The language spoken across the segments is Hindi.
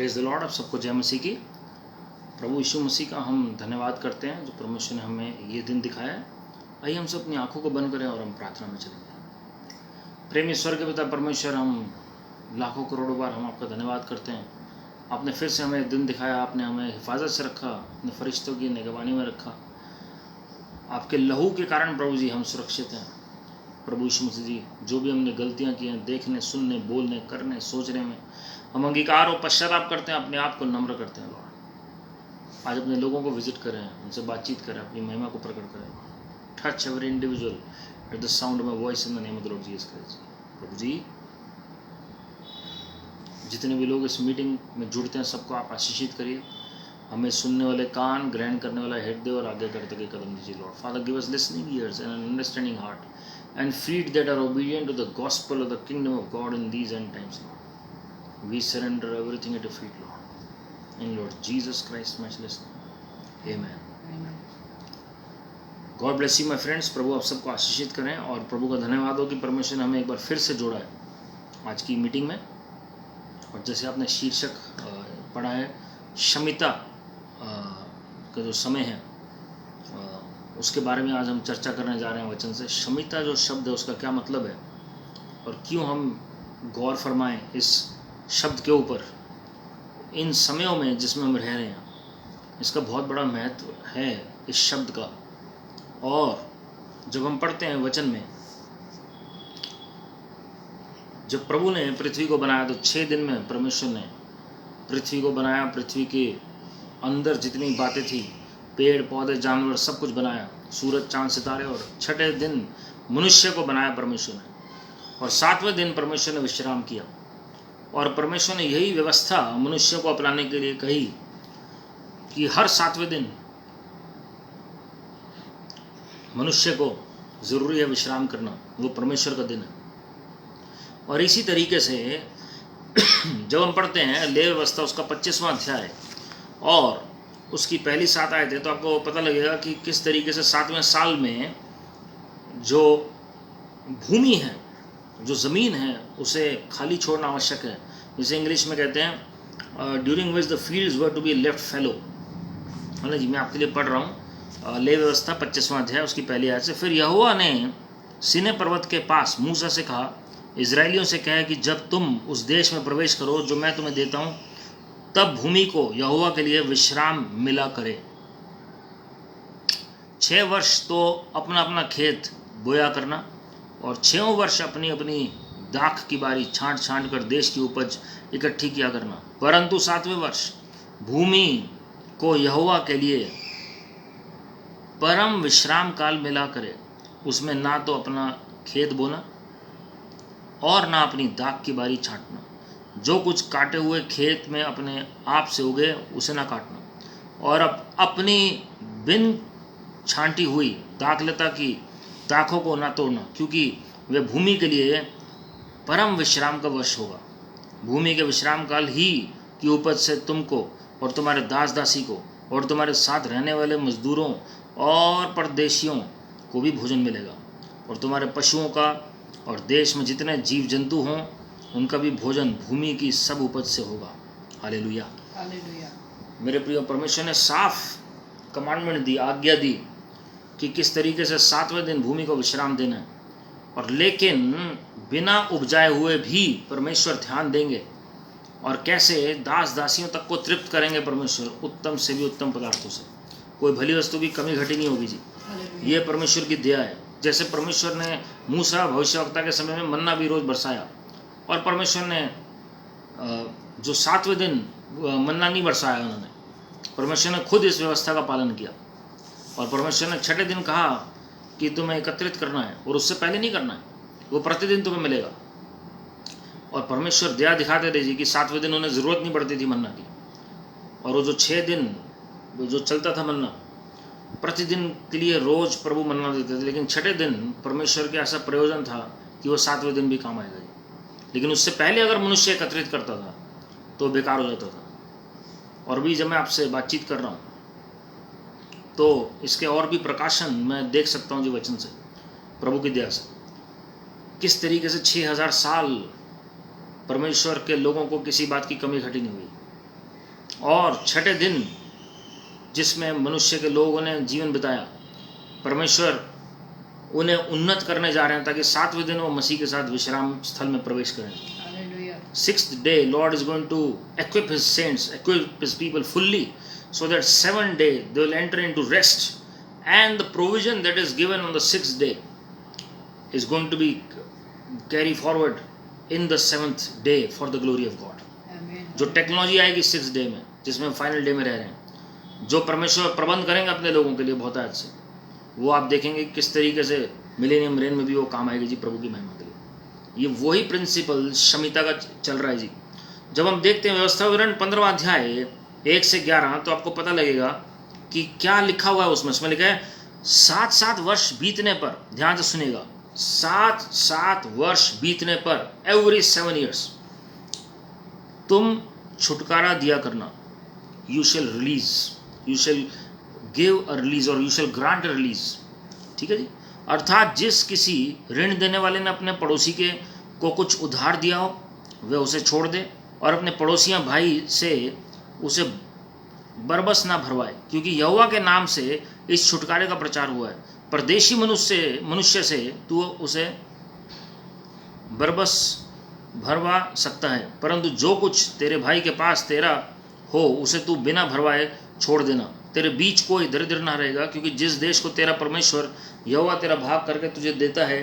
Praise the Lord. आप सबको जय मसीह की। प्रभु यीशु मसीह का हम धन्यवाद करते हैं जो परमेश्वर ने हमें ये दिन दिखाया है। आइए हम सब अपनी आंखों को बंद करें और हम प्रार्थना में चलेंगे। प्रेमी स्वर्ग के पिता परमेश्वर, हम लाखों करोड़ों बार हम आपका धन्यवाद करते हैं। आपने फिर से हमें दिन दिखाया, आपने हमें हिफाजत से रखा, अपने फरिश्तों की निगरानी में रखा। आपके लहू के कारण प्रभु जी हम सुरक्षित हैं। प्रभु यीशु मसीह जी, जो भी हमने गलतियां की हैं, देखने, सुनने, बोलने, करने, सोचने में, हम अंगीकार और पश्चाताप करते हैं, अपने आप को नम्र करते हैं। लॉर्ड, आज अपने लोगों को विजिट करें, उनसे बातचीत करें, अपनी महिमा को प्रकट करें। Touch every individual at the sound of my voice in the name of the Lord Jesus Christ. प्रभु जी, जितने भी लोग इस मीटिंग में जुड़ते हैं सबको आप आशीषित करिए। हमें सुनने वाले कान, ग्रहण करने वाला हृदय और आगे करते के कदम दीजिए। Lord father, give us listening ears and an understanding heart and feet that are obedient to the gospel of the kingdom of God in these end times. Lord, we surrender everything at your feet, Lord, in Lord Jesus Christ matchless name, amen. God bless you my friends. प्रभु आप सबको आशीषित करें और प्रभु का धन्यवाद हो कि परमेश्वर ने हमें एक बार फिर से जोड़ा है आज की मीटिंग में। और जैसे आपने शीर्षक पढ़ा है, शमिता का जो समय है उसके बारे में आज हम चर्चा करने जा रहे हैं वचन से। शमिता जो शब्द है उसका क्या मतलब है और क्यों हम गौर फरमाएं इस शब्द के ऊपर इन समयों में जिसमें हम रह रहे हैं। इसका बहुत बड़ा महत्व है इस शब्द का। और जब हम पढ़ते हैं वचन में, जब प्रभु ने पृथ्वी को बनाया तो 6 दिन में परमेश्वर ने पृथ्वी को बनाया। पृथ्वी के अंदर जितनी बातें थी, पेड़ पौधे, जानवर, सब कुछ बनाया, सूरज, चांद, सितारे। और 6ठे दिन मनुष्य को बनाया परमेश्वर ने। और 7वें दिन परमेश्वर ने विश्राम किया। और परमेश्वर ने यही व्यवस्था मनुष्य को अपनाने के लिए कही कि हर 7वें दिन मनुष्य को ज़रूरी है विश्राम करना, वो परमेश्वर का दिन है। और इसी तरीके से जब हम पढ़ते हैं लेवी व्यवस्था उसका 25वां अध्याय और उसकी पहली 7 आयतें, तो आपको पता लगेगा कि किस तरीके से 7वें साल में जो भूमि है, जो ज़मीन है, उसे खाली छोड़ना आवश्यक है। जिसे इंग्लिश में कहते हैं during which the fields were to be left fallow. है ना जी, मैं आपके लिए पढ़ रहा हूँ लेवी व्यवस्था 25वां अध्याय उसकी पहली आयत से। फिर यहोवा ने सीनै पर्वत के पास मूसा से कहा, इजराइलियों से कहे कि जब तुम उस देश में प्रवेश करो जो मैं तुम्हें देता हूँ, तब भूमि को यहोवा के लिए विश्राम मिला करे। 6 वर्ष तो अपना अपना खेत बोया करना और 6वें वर्ष अपनी अपनी दाख की बारी छांट छांट कर देश की उपज इकट्ठी किया करना। परंतु 7वें वर्ष भूमि को यहोवा के लिए परम विश्राम काल मिला करे। उसमें ना तो अपना खेत बोना और ना अपनी दाख की बारी छांटना। जो कुछ काटे हुए खेत में अपने आप से उगे उसे ना काटना। और अब अपनी बिन छांटी हुई दाखलता की दाखों को ना तोड़ना, क्योंकि वे भूमि के लिए परम विश्राम का वर्ष होगा। भूमि के विश्राम काल ही की उपज से तुमको और तुम्हारे दास दासी को और तुम्हारे साथ रहने वाले मजदूरों और परदेशियों को भी भोजन मिलेगा। और तुम्हारे पशुओं का और देश में जितने जीव जंतु हों उनका भी भोजन भूमि की सब उपज से होगा। Hallelujah, hallelujah. मेरे प्रिय, परमेश्वर ने साफ कमांडमेंट दी, आज्ञा दी कि किस तरीके से 7वें दिन भूमि को विश्राम देना है। और लेकिन बिना उपजाए हुए भी परमेश्वर ध्यान देंगे और कैसे दास दासियों तक को तृप्त करेंगे परमेश्वर, उत्तम से भी उत्तम पदार्थों से। कोई भली वस्तु की कमी घटी नहीं होगी जी। ये परमेश्वर की दया है। जैसे परमेश्वर ने मूसा भविष्यवक्ता के समय में मन्ना भी रोज बरसाया, और परमेश्वर ने जो 7वें दिन मन्ना नहीं बरसाया, उन्होंने, परमेश्वर ने खुद इस व्यवस्था का पालन किया। और परमेश्वर ने 6ठे दिन कहा कि तुम्हें एकत्रित करना है और उससे पहले नहीं करना है, वो प्रतिदिन तुम्हें मिलेगा। और परमेश्वर दया दिखाते थे जी कि 7वें दिन उन्हें ज़रूरत नहीं पड़ती थी मन्ना की। और वो जो 6 दिन जो चलता था मन्ना, प्रतिदिन के लिए रोज प्रभु मन्ना देते थे। लेकिन 6ठे दिन परमेश्वर के ऐसा प्रयोजन था कि वो 7वें दिन भी काम आएगा। लेकिन उससे पहले अगर मनुष्य एकत्रित करता था तो बेकार हो जाता था। और भी जब मैं आपसे बातचीत कर रहा हूँ तो इसके और भी प्रकाशन मैं देख सकता हूँ जी वचन से, प्रभु की दया से, किस तरीके से 6000 साल परमेश्वर के लोगों को किसी बात की कमी घटी नहीं हुई। और छठे दिन जिसमें मनुष्य के लोगों ने जीवन बिताया, परमेश्वर उन्हें उन्नत करने जा रहे हैं ताकि 7वें दिन वो मसीह के साथ विश्राम स्थल में प्रवेश करें. 6th day Lord is going to equip his saints, equip his people fully, so that 7th day they will enter into rest, and the provision that is given on the 6th day is going to be carry forward in the 7th day for the glory of God. जो टेक्नोलॉजी आएगी 6th डे में, जिसमें फाइनल डे में रह रहे हैं, जो परमेश्वर प्रबंध करेंगे अपने लोगों के लिए बहुत आज से, वो आप देखेंगे किस तरीके से मिलेनियम रेन में भी वो काम आएगी जी प्रभु की महिमा के लिए. ये वही प्रिंसिपल क्षमता का चल रहा है जी. जब हम देखते हैं व्यवस्था विवरण 15वां अध्याय 1 से 11, तो आपको पता लगेगा कि क्या लिखा हुआ है उसमें. उसमें लिखा है 7 वर्ष बीतने पर, ध्यान से सुनिएगा, 7 वर्ष बीतने पर, एवरी 7 years तुम छुटकारा दिया करना. You shall release, you shall give a release और you shall grant a release. ठीक है जी. अर्थात जिस किसी ऋण देने वाले ने अपने पड़ोसी के को कुछ उधार दिया हो, वह उसे छोड़ दे और अपने पड़ोसियां भाई से उसे बरबस ना भरवाए, क्योंकि यहोवा के नाम से इस छुटकारे का प्रचार हुआ है. परदेशी मनुष्य से तू उसे बरबस भरवा सकता है, परंतु जो कुछ तेरे भाई के पास तेरा हो उसे तू बिना भरवाए छोड़ देना. तेरे बीच कोई दरिद्र ना रहेगा, क्योंकि जिस देश को तेरा परमेश्वर यहोवा तेरा भाग करके तुझे देता है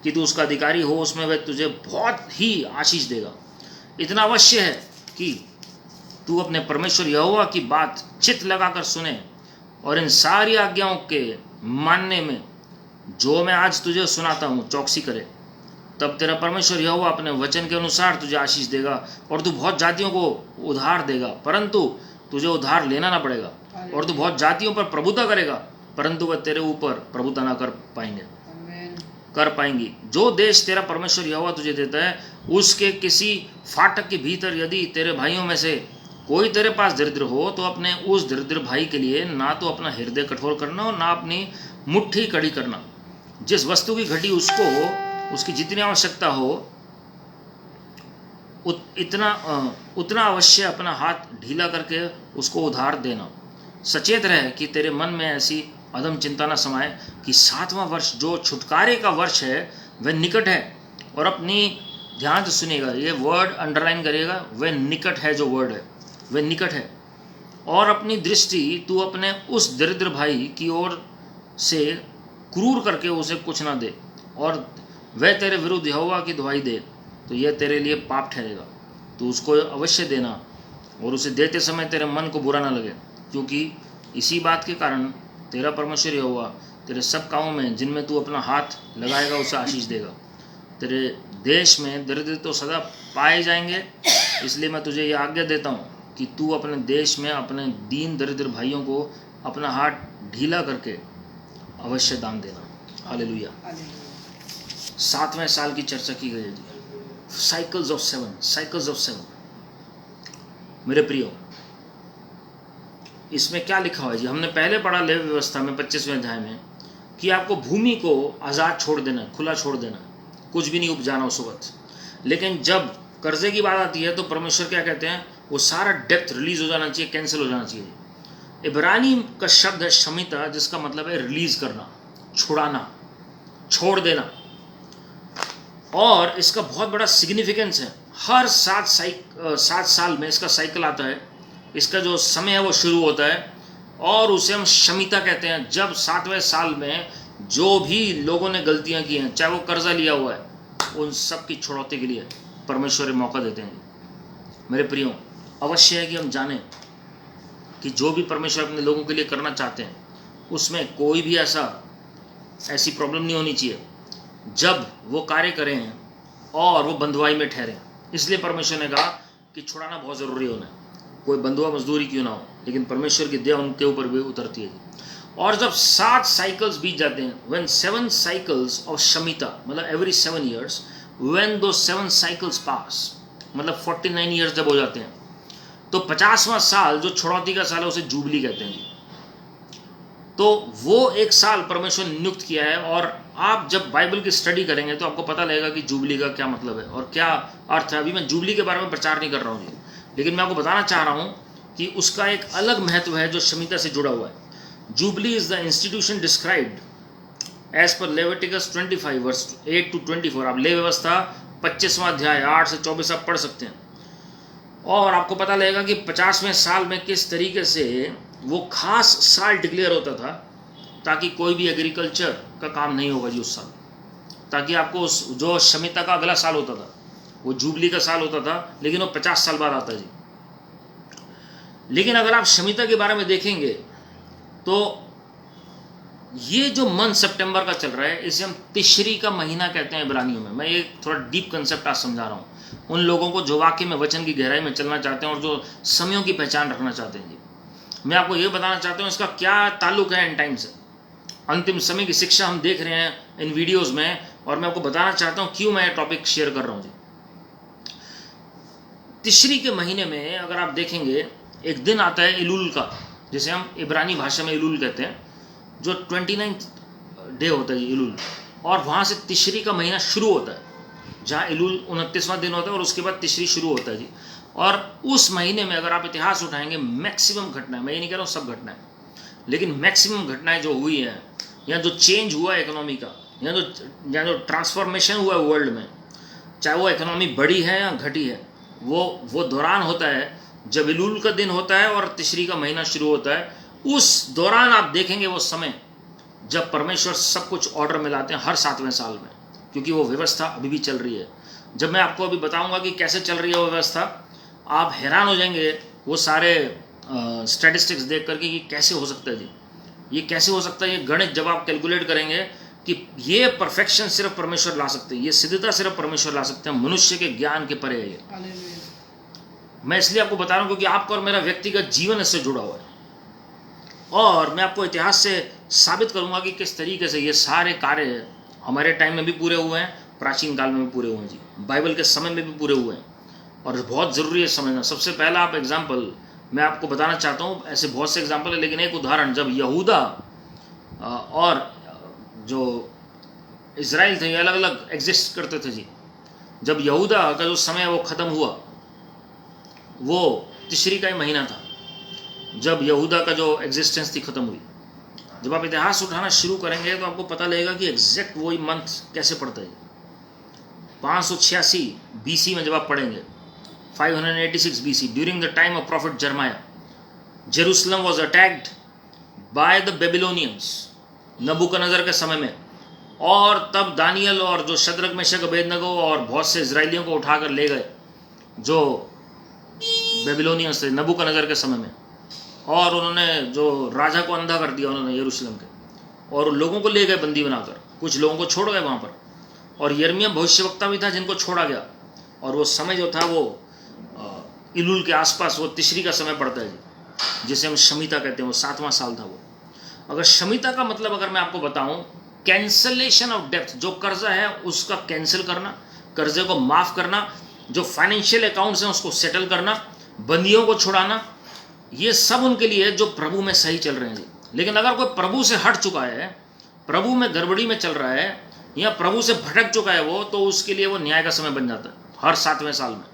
कि तू उसका अधिकारी हो, उसमें वह तुझे बहुत ही आशीष देगा. इतना अवश्य है कि तू अपने परमेश्वर यहोवा की बात चित्त लगाकर सुने और इन सारी आज्ञाओं के मानने में जो मैं आज तुझे सुनाता हूँ चौकसी करे. तब तेरा परमेश्वर यहोवा अपने वचन के अनुसार तुझे आशीष देगा और तू बहुत जातियों को उधार देगा, परंतु तुझे उधार लेना ना पड़ेगा. और तू बहुत जातियों पर प्रभुता करेगा, परंतु वह तेरे ऊपर प्रभुता ना कर पाएंगी. जो देश तेरा परमेश्वर यहोवा तुझे देता है, उसके किसी फाटक के भीतर यदि तेरे भाइयों में से कोई तेरे पास दरिद्र हो, तो अपने उस दरिद्र भाई के लिए ना तो अपना हृदय कठोर करना और ना अपनी मुट्ठी कड़ी करना. जिस वस्तु की घटी उसको उसकी जितनी आवश्यकता हो उतना अवश्य अपना हाथ ढीला करके उसको उधार देना. सचेत रहे कि तेरे मन में ऐसी अदम चिंता न समाए कि 7वां वर्ष जो छुटकारे का वर्ष है वह निकट है. और अपनी ध्यान से सुनिएगा, ये वर्ड अंडरलाइन करिएगा, वह निकट है, जो वर्ड है वह निकट है. और अपनी दृष्टि तू अपने उस दरिद्र भाई की ओर से क्रूर करके उसे कुछ ना दे, और वह तेरे विरुद्ध यहोवा की दुहाई दे, तो यह तेरे लिए पाप ठहरेगा. तो उसको अवश्य देना और उसे देते समय तेरे मन को बुरा ना लगे, क्योंकि इसी बात के कारण तेरा परमेश्वर यहोवा तेरे सब कामों में जिनमें तू अपना हाथ लगाएगा उसे आशीष देगा. तेरे देश में दरिद्र तो सदा पाए जाएंगे, इसलिए मैं तुझे यह आज्ञा देता हूँ कि तू अपने देश में अपने दीन दरिद्र भाइयों को अपना हाथ ढीला करके अवश्य दान देना. हालेलुया. 7वें साल की चर्चा की गई है जी. Cycles of 7. मेरे प्रियो, इसमें क्या लिखा हुआ है जी? हमने पहले पढ़ा लेवी व्यवस्था में 25वें अध्याय में कि आपको भूमि को आज़ाद छोड़ देना, खुला छोड़ देना, कुछ भी नहीं उपजाना उस वक्त. लेकिन जब कर्जे की बात आती है तो परमेश्वर क्या कहते हैं? वो सारा डेप्थ रिलीज हो जाना चाहिए, कैंसिल हो जाना चाहिए. इब्रानी का शब्द है शमिता, जिसका मतलब है रिलीज करना, छुड़ाना, छोड़ देना. और इसका बहुत बड़ा सिग्निफिकेंस है. हर 7 साल में इसका साइकिल आता है, इसका जो समय है वो शुरू होता है, और उसे हम शमिता कहते हैं. जब 7वें साल में जो भी लोगों ने गलतियां की हैं, चाहे वो कर्जा लिया हुआ है, उन सब की छुड़ौती के लिए परमेश्वर मौका देते हैं. मेरे प्रियो, अवश्य है कि हम जानें कि जो भी परमेश्वर अपने लोगों के लिए करना चाहते हैं, उसमें कोई भी ऐसी प्रॉब्लम नहीं होनी चाहिए जब वो कार्य करें और वो बंधुआई में ठहरें. इसलिए परमेश्वर ने कहा कि छुड़ाना बहुत ज़रूरी होना है. कोई बंधुआ मजदूरी क्यों ना हो, लेकिन परमेश्वर की दया उनके ऊपर भी उतरती है. और जब 7 साइकिल्स बीत जाते हैं, व्हेन 7 साइकिल्स ऑफ शमिता, मतलब एवरी 7 years, व्हेन दो 7 साइकिल्स पास, मतलब 49 years जब हो जाते हैं, तो 50वां साल जो छुड़ौती का साल है उसे जुबली कहते हैं. तो वो एक साल परमेश्वर ने नियुक्त किया है. और आप जब बाइबल की स्टडी करेंगे तो आपको पता लगेगा कि जुबली का क्या मतलब है और क्या अर्थ है. अभी मैं जुबली के बारे में प्रचार नहीं कर रहा हूँ जी, लेकिन मैं आपको बताना चाह रहा हूँ कि उसका एक अलग महत्व है जो शमीता से जुड़ा हुआ है। Jubilee is the institution described as per Leviticus 25 verse 8 to 24। आप ले व्यवस्था 25वां अध्याय 8 से 24 आप पढ़ सकते हैं, और आपको पता लगेगा कि 50वें साल में किस तरीके से वो खास साल डिक्लेयर होता था, ताकि कोई भी एग्रीकल्चर का काम नहीं होगा जी उस साल, ताकि आपको उस जो शमीता का अगला साल होता था वो जुबली का साल होता था, लेकिन वो 50 साल बाद आता है जी। लेकिन अगर आप शमीता के बारे में देखेंगे तो ये जो मंथ सितंबर का चल रहा है, इसे हम तिश्री का महीना कहते हैं इब्रानियों में। मैं ये थोड़ा डीप कंसेप्ट आज समझा रहा हूँ उन लोगों को जो वाकई में वचन की गहराई में चलना चाहते हैं और जो समयों की पहचान रखना चाहते हैं जी। मैं आपको ये बताना चाहता हूँ इसका क्या ताल्लुक है एंड टाइम से। अंतिम समय की शिक्षा हम देख रहे हैं इन वीडियोज़ में, और मैं आपको बताना चाहता हूँ क्यों मैं ये टॉपिक शेयर कर रहा हूँ जी। तिश्री के महीने में अगर आप देखेंगे एक दिन आता है इलूल का, जिसे हम इब्रानी भाषा में इलूल कहते हैं, जो 29 डे होता है इलूल, और वहाँ से तिश्री का महीना शुरू होता है, जहाँ इलूल 29वां दिन होता है और उसके बाद तिश्री शुरू होता है जी। और उस महीने में अगर आप इतिहास उठाएंगे, मैक्सिमम घटनाएं, मैं ये नहीं कह रहा हूँ सब घटनाएं, लेकिन मैक्सिमम घटनाएं जो हुई हैं, या जो चेंज हुआ इकोनॉमी का, या जो ट्रांसफॉर्मेशन हुआ है वर्ल्ड में, चाहे वो इकोनॉमी बढ़ी है या घटी है, वो दौरान होता है जब इलूल का दिन होता है और तिश्री का महीना शुरू होता है। उस दौरान आप देखेंगे वो समय जब परमेश्वर सब कुछ ऑर्डर में लाते हैं हर 7वें साल में, क्योंकि वो व्यवस्था अभी भी चल रही है। जब मैं आपको अभी बताऊंगा कि कैसे चल रही है वो व्यवस्था, आप हैरान हो जाएंगे वो सारे स्टैटिस्टिक्स देख करके कि कैसे हो सकता है जी, ये कैसे हो सकता है। ये गणित जब आप कैलकुलेट करेंगे कि ये परफेक्शन सिर्फ परमेश्वर ला सकते हैं, ये सिद्धता सिर्फ परमेश्वर ला सकते हैं, मनुष्य के ज्ञान के परे है ये। मैं इसलिए आपको बता रहा हूँ क्योंकि आपका और मेरा व्यक्तिगत जीवन इससे जुड़ा हुआ है, और मैं आपको इतिहास से साबित करूंगा कि किस तरीके से ये सारे कार्य हमारे टाइम में भी पूरे हुए हैं, प्राचीन काल में भी पूरे हुए हैं जी, बाइबल के समय में भी पूरे हुए हैं, और बहुत ज़रूरी है समझना। सबसे पहला आप एग्जाम्पल मैं आपको बताना चाहता हूँ, ऐसे बहुत से एग्जाम्पल है, लेकिन एक उदाहरण, जब यहूदा और जो इज़राइल थे ये अलग अलग एग्जिस्ट करते थे जी। जब यहूदा का जो समय वो ख़त्म हुआ, वो तिश्री का ही महीना था जब यहूदा का जो एग्जिस्टेंस थी ख़त्म हुई। जब आप इतिहास उठाना शुरू करेंगे तो आपको पता लगेगा कि एग्जैक्ट वही मंथ कैसे पड़ता है। 586 BC में जब आप पढ़ेंगे, 586 BC, during the time of prophet Jeremiah, Jerusalem was attacked by the Babylonians, Nebuchadnezzar के समय में। और तब दानियल और जो शद्रक मेशक अबेदनगो और बहुत से इजराइलियों को उठाकर ले गए जो बेबीलोनियंस थे नबूकदनेस्सर के समय में, और उन्होंने जो राजा को अंधा कर दिया उन्होंने यरूशलेम के, और लोगों को ले गए बंदी बनाकर, कुछ लोगों को छोड़ गए वहाँ पर। और यिर्मयाह भविष्यवक्ता भी था जिनको छोड़ा गया, और वो समय जो था वो इलूल के आसपास, वो तिश्री का समय पड़ता है जी, जिसे हम शमीता कहते हैं, वो 7वां साल था वो। अगर शमीता का मतलब अगर मैं आपको बताऊं, कैंसलेशन ऑफ डेब्ट, जो कर्जा है उसका कैंसिल करना, कर्जे को माफ़ करना, जो फाइनेंशियल अकाउंट्स हैं उसको सेटल करना, बंदियों को छुड़ाना, ये सब उनके लिए जो प्रभु में सही चल रहे हैं जी। लेकिन अगर कोई प्रभु से हट चुका है, प्रभु में गड़बड़ी में चल रहा है, या प्रभु से भटक चुका है वो, तो उसके लिए वो न्याय का समय बन जाता है हर 7वें साल में।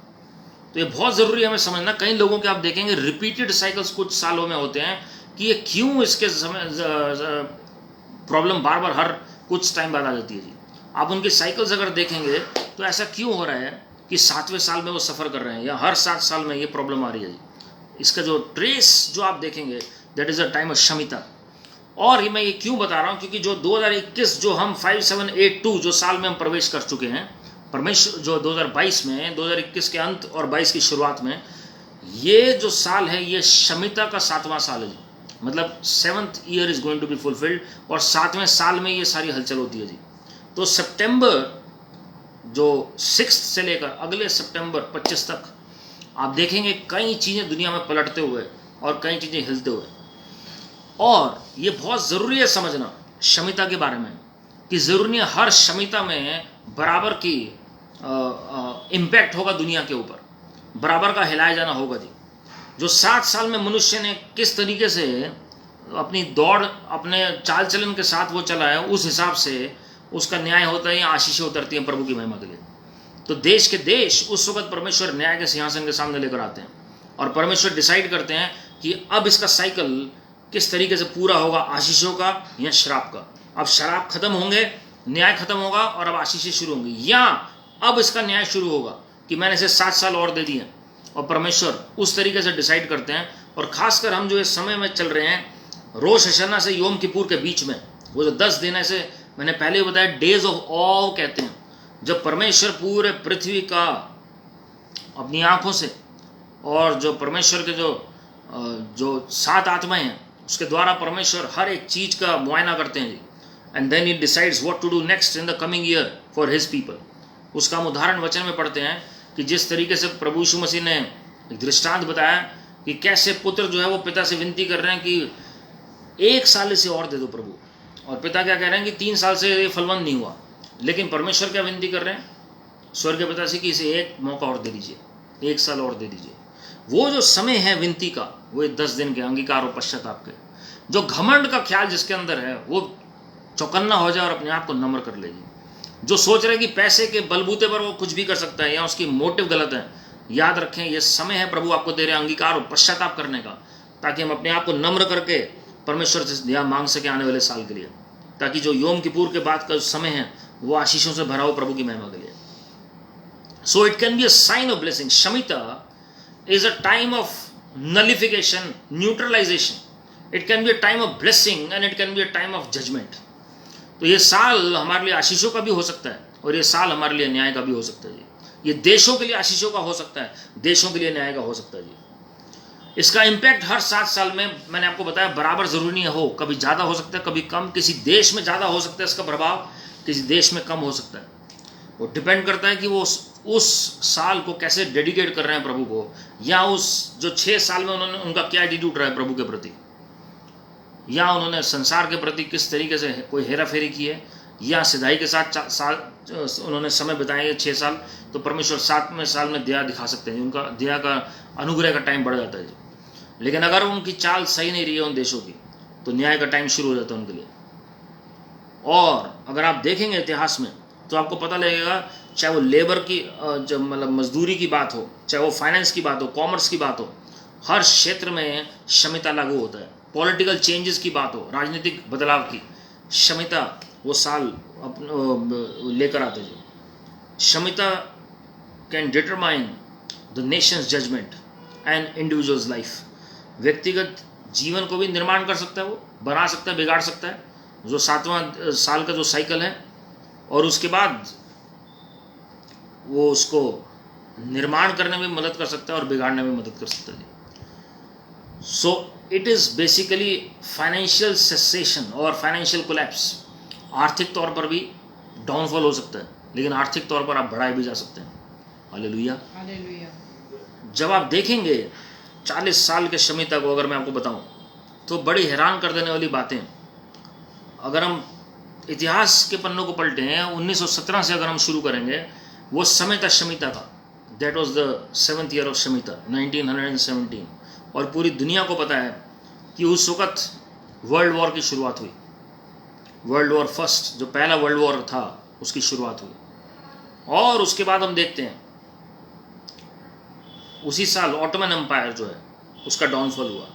तो ये बहुत ज़रूरी है हमें समझना। कई लोगों के आप देखेंगे रिपीटेड साइकिल्स कुछ सालों में होते हैं कि ये क्यों इसके समय प्रॉब्लम बार बार हर कुछ टाइम बाद आ जाती है जी। आप उनकी साइकिल्स अगर देखेंगे तो ऐसा क्यों हो रहा है कि 7वें साल में वो सफ़र कर रहे हैं, या हर 7 साल में ये प्रॉब्लम आ रही है जी। इसका जो ट्रेस जो आप देखेंगे, that is a time of shmita. और मैं ये क्यों बता रहा हूँ, क्योंकि जो 2021 जो हम 5782 जो साल में हम प्रवेश कर चुके हैं, परमेश्वर जो 2022 में, 2021 के अंत और 22 की शुरुआत में, ये जो साल है ये शमीता का 7वां साल है जी। मतलब 7th year is going to be fulfilled, और 7वें साल में ये सारी हलचल होती है जी। तो सितंबर जो 6 से लेकर अगले सितंबर 25 तक आप देखेंगे कई चीज़ें दुनिया में पलटते हुए और कई चीज़ें हिलते हुए। और ये बहुत ज़रूरी है समझना शमीता के बारे में, कि ज़रूरी नहीं हर शमीता में बराबर की इम्पैक्ट होगा दुनिया के ऊपर, बराबर का हिलाया जाना होगा जी। जो 7 साल में मनुष्य ने किस तरीके से अपनी दौड़, अपने चाल चलन के साथ वो चला है, उस हिसाब से उसका न्याय होता है या आशीषें उतरती हैं प्रभु की महिमा के लिए। तो देश के देश उस वक्त परमेश्वर न्याय के सिंहासन के सामने लेकर आते हैं, और परमेश्वर डिसाइड करते हैं कि अब इसका साइकिल किस तरीके से पूरा होगा, आशीषों का या श्राप का। अब श्राप खत्म होंगे, न्याय खत्म होगा और अब आशीषें शुरू होंगी, या अब इसका न्याय शुरू होगा कि मैंने इसे 7 साल और दे दिए। और परमेश्वर उस तरीके से डिसाइड करते हैं। और खासकर हम जो इस समय में चल रहे हैं, रोश हशना से योम किपुर के बीच में, वो जो 10 दिन ऐसे मैंने पहले भी बताया, डेज ऑफ ऑ कहते हैं, जब परमेश्वर पूरे पृथ्वी का अपनी आंखों से, और जो परमेश्वर के जो 7 आत्माएं हैं उसके द्वारा परमेश्वर हर एक चीज का मुआयना करते हैं जी। And then he decides what to do next in the coming year for his people. उसका हम उदाहरण वचन में पढ़ते हैं कि जिस तरीके से प्रभु यीशु मसीह ने एक दृष्टांत बताया कि कैसे पुत्र जो है वो पिता से विनती कर रहे हैं कि 1 साल इसे और दे दो प्रभु, और पिता क्या कह रहे हैं कि 3 साल से ये फलवंत नहीं हुआ। लेकिन परमेश्वर क्या विनती कर रहे हैं स्वर्ग के पिता से कि इसे 1 मौका और दे दीजिए, 1 साल और दे दीजिए। वो जो समय है विनती का, वो 10 दिन के अंगीकार और पश्चाताप के, जो घमंड का ख्याल जिसके अंदर है वो चौकन्ना हो जाए और अपने आप को नम्र कर ले। जो सोच रहे कि पैसे के बलबूते पर वो कुछ भी कर सकता है या उसकी मोटिव गलत है, याद रखें ये समय है प्रभु आपको दे रहे अंगीकार और पश्चाताप करने का, ताकि हम अपने आप को नम्र करके परमेश्वर से यहाँ मांग सके आने वाले साल के लिए, ताकि जो योम किपुर के बाद का समय है वो आशीषों से भरा हो प्रभु की महिमा के लिए। So it can be a sign of blessing. Shmita is a time of nullification, neutralization. It can be a time of blessing and it can be a time of judgment. तो ये साल हमारे लिए आशीषों का भी हो सकता है और ये साल हमारे लिए न्याय का भी हो सकता है जी। ये देशों के लिए आशीषों का हो सकता है, देशों के लिए न्याय का हो सकता है जी। इसका इम्पैक्ट हर 7 साल में, मैंने आपको बताया, बराबर जरूरी नहीं हो, कभी ज़्यादा हो सकता है कभी कम। किसी देश में ज़्यादा हो सकता है इसका प्रभाव, किसी देश में कम हो सकता है। वो डिपेंड करता है कि वो उस साल को कैसे डेडिकेट कर रहे हैं प्रभु को, या उस जो 6 साल में उन्होंने उनका क्या एटीट्यूड रहा है प्रभु के प्रति, या उन्होंने संसार के प्रति किस तरीके से कोई हेरा फेरी की है, या सिधाई के साथ उन्होंने समय बिताए 6 साल। तो परमेश्वर 7वें साल में दया दिखा सकते हैं, उनका दया का अनुग्रह का टाइम बढ़ जाता है जी। लेकिन अगर उनकी चाल सही नहीं रही है उन देशों की, तो न्याय का टाइम शुरू हो जाता है उनके लिए। और अगर आप देखेंगे इतिहास में तो आपको पता लगेगा, चाहे वो लेबर की जब मतलब मजदूरी की बात हो, चाहे वो फाइनेंस की बात हो, कॉमर्स की बात हो, हर क्षेत्र में क्षमता लागू होता है। पॉलिटिकल चेंजेस की बात हो, राजनीतिक बदलाव की, क्षमता वो साल लेकर आते हैं। Shmita can determine the nation's judgement and individual's life. व्यक्तिगत जीवन को भी निर्माण कर सकता है, वो बना सकता है, बिगाड़ सकता है, जो 7वां साल का जो साइकिल है, और उसके बाद वो उसको निर्माण करने में मदद कर सकता है और बिगाड़ने में मदद कर सकता है। So it is basically financial cessation और फाइनेंशियल कोलैप्स। आर्थिक तौर पर भी डाउनफॉल हो सकता है, लेकिन आर्थिक तौर पर आप बढ़ाए भी जा सकते हैं। हालेलुया। जब आप देखेंगे 40 साल के शमिता को, अगर मैं आपको बताऊं तो बड़ी हैरान कर देने वाली बातें। अगर हम इतिहास के पन्नों को पलटे हैं, 1917 से अगर हम शुरू करेंगे, वो समय था शमिता का। That was the 7th year of Shamita, 1917। और पूरी दुनिया को पता है कि उस वक़्त वर्ल्ड वॉर की शुरुआत हुई। वर्ल्ड वॉर फर्स्ट, जो पहला वर्ल्ड वॉर था, उसकी शुरुआत हुई। और उसके बाद हम देखते हैं उसी साल ऑटोमन एम्पायर जो है उसका डाउनफॉल हुआ।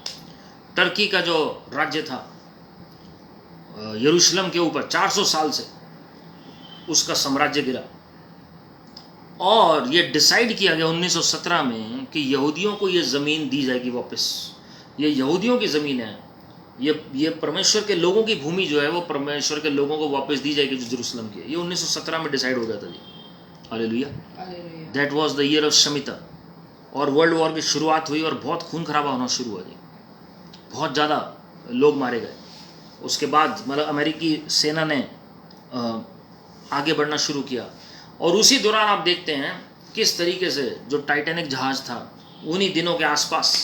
टर्की का जो राज्य था यरूशलेम के ऊपर 400 साल से उसका साम्राज्य गिरा। और ये डिसाइड किया गया 1917 में कि यहूदियों को ये ज़मीन दी जाएगी वापस। ये यहूदियों की ज़मीन है, ये परमेश्वर के लोगों की भूमि जो है वो परमेश्वर के लोगों को वापस दी जाएगी जो यरूशलेम की है। ये 1917 में डिसाइड हो गया था जी। Hallelujah. That was the year of shmita. और वर्ल्ड वॉर की शुरुआत हुई और बहुत खून खराबा होना शुरू हुआ जी। बहुत ज़्यादा लोग मारे गए। उसके बाद मतलब अमेरिकी सेना ने आगे बढ़ना शुरू किया। और उसी दौरान आप देखते हैं किस तरीके से जो टाइटैनिक जहाज़ था उन्हीं दिनों के आसपास,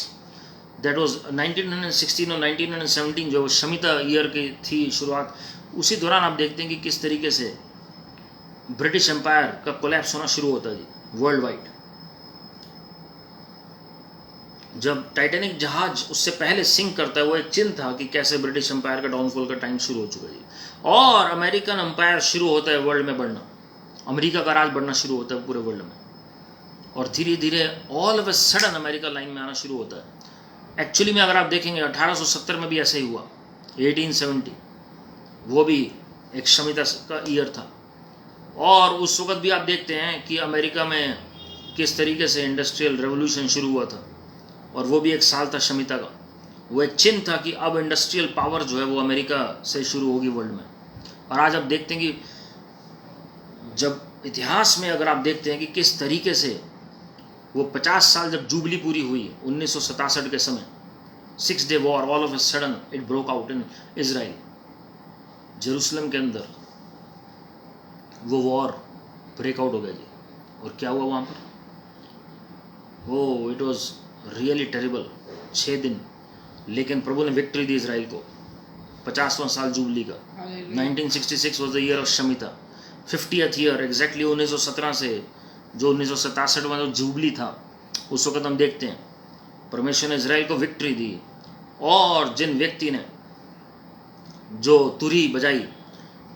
दैट वाज 1916 और 1917, जो शमिता ईयर की थी शुरुआत, उसी दौरान आप देखते हैं कि किस तरीके से ब्रिटिश एम्पायर का कोलैप्स होना शुरू होता है जी वर्ल्ड वाइड। जब टाइटैनिक जहाज उससे पहले सिंक करता है, वो एक चिन्ह था कि कैसे ब्रिटिश एम्पायर का डाउनफॉल का टाइम शुरू हो चुका है। और अमेरिकन एम्पायर शुरू होता है वर्ल्ड में बढ़ना, अमेरिका का राज बढ़ना शुरू होता है पूरे वर्ल्ड में। और धीरे धीरे all of a sudden America line में आना शुरू होता है। एक्चुअली में अगर आप देखेंगे 1870 में भी ऐसा ही हुआ, 1870 वो भी एक क्षमता का ईयर था। और उस वक्त भी आप देखते हैं कि अमेरिका में किस तरीके से इंडस्ट्रियल रेवोल्यूशन शुरू हुआ था, और वो भी एक साल था क्षमता का। वो एक चिन्ह था कि अब इंडस्ट्रियल पावर जो है वो अमेरिका से शुरू होगी वर्ल्ड में। और आज आप देखते हैं कि जब इतिहास में अगर आप देखते हैं कि किस तरीके से वो 50 साल जब जुबली पूरी हुई 1967 के समय, 6 day war, all of a sudden it broke out in Israel, Jerusalem के अंदर वो वॉर ब्रेकआउट हो गया जी। और क्या हुआ वहाँ पर? वो इट वॉज रियली टेरिबल। 6 दिन, लेकिन प्रभु ने विक्ट्री दी इजराइल को। 50वां साल जुबली का, 1966 was the year of Shamita. 50th year exactly 1917 से जो 1967 में जो जुबली था, उस वक्त हम देखते हैं परमेश्वर ने इजराइल को विक्ट्री दी। और जिन व्यक्ति ने जो तुरी बजाई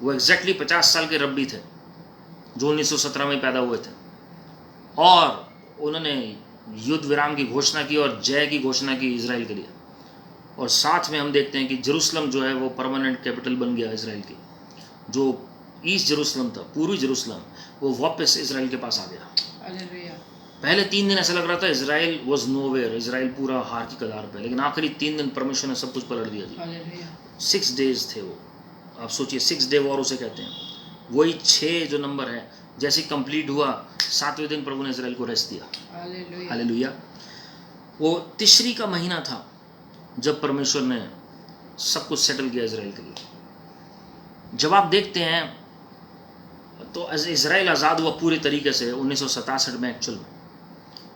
वो एग्जैक्टली 50 साल के रब्बी थे जो 1917 में पैदा हुए थे, और उन्होंने युद्ध विराम की घोषणा की और जय की घोषणा की इजराइल के लिए। और साथ में हम देखते हैं कि जेरूसलम जो है वो परमानेंट कैपिटल बन गया इजराइल की। जो ईस्ट जेरूसलम था, पूर्वी जेरूसलम, वो वापस इजराइल के पास आ गया। पहले 3 दिन ऐसा लग रहा था इजराइल वॉज नोवेयर, इजराइल पूरा हार की कगार पे, लेकिन आखिरी 3 दिन परमेश्वर ने सब कुछ पलट दिया जी। 6 डेज थे वो। आप सोचिए 6 डे वॉर उसे कहते हैं। वही 6 जो नंबर है जैसे कंप्लीट हुआ, 7वें दिन प्रभु ने इजराइल को रेस्ट दिया। हालेलुया। वो तिश्री का महीना था जब परमेश्वर ने सब कुछ सेटल किया इजराइल के लिए। जब आप देखते हैं तो इजराइल आज़ाद हुआ पूरे तरीके से 1967 में एक्चुअल में।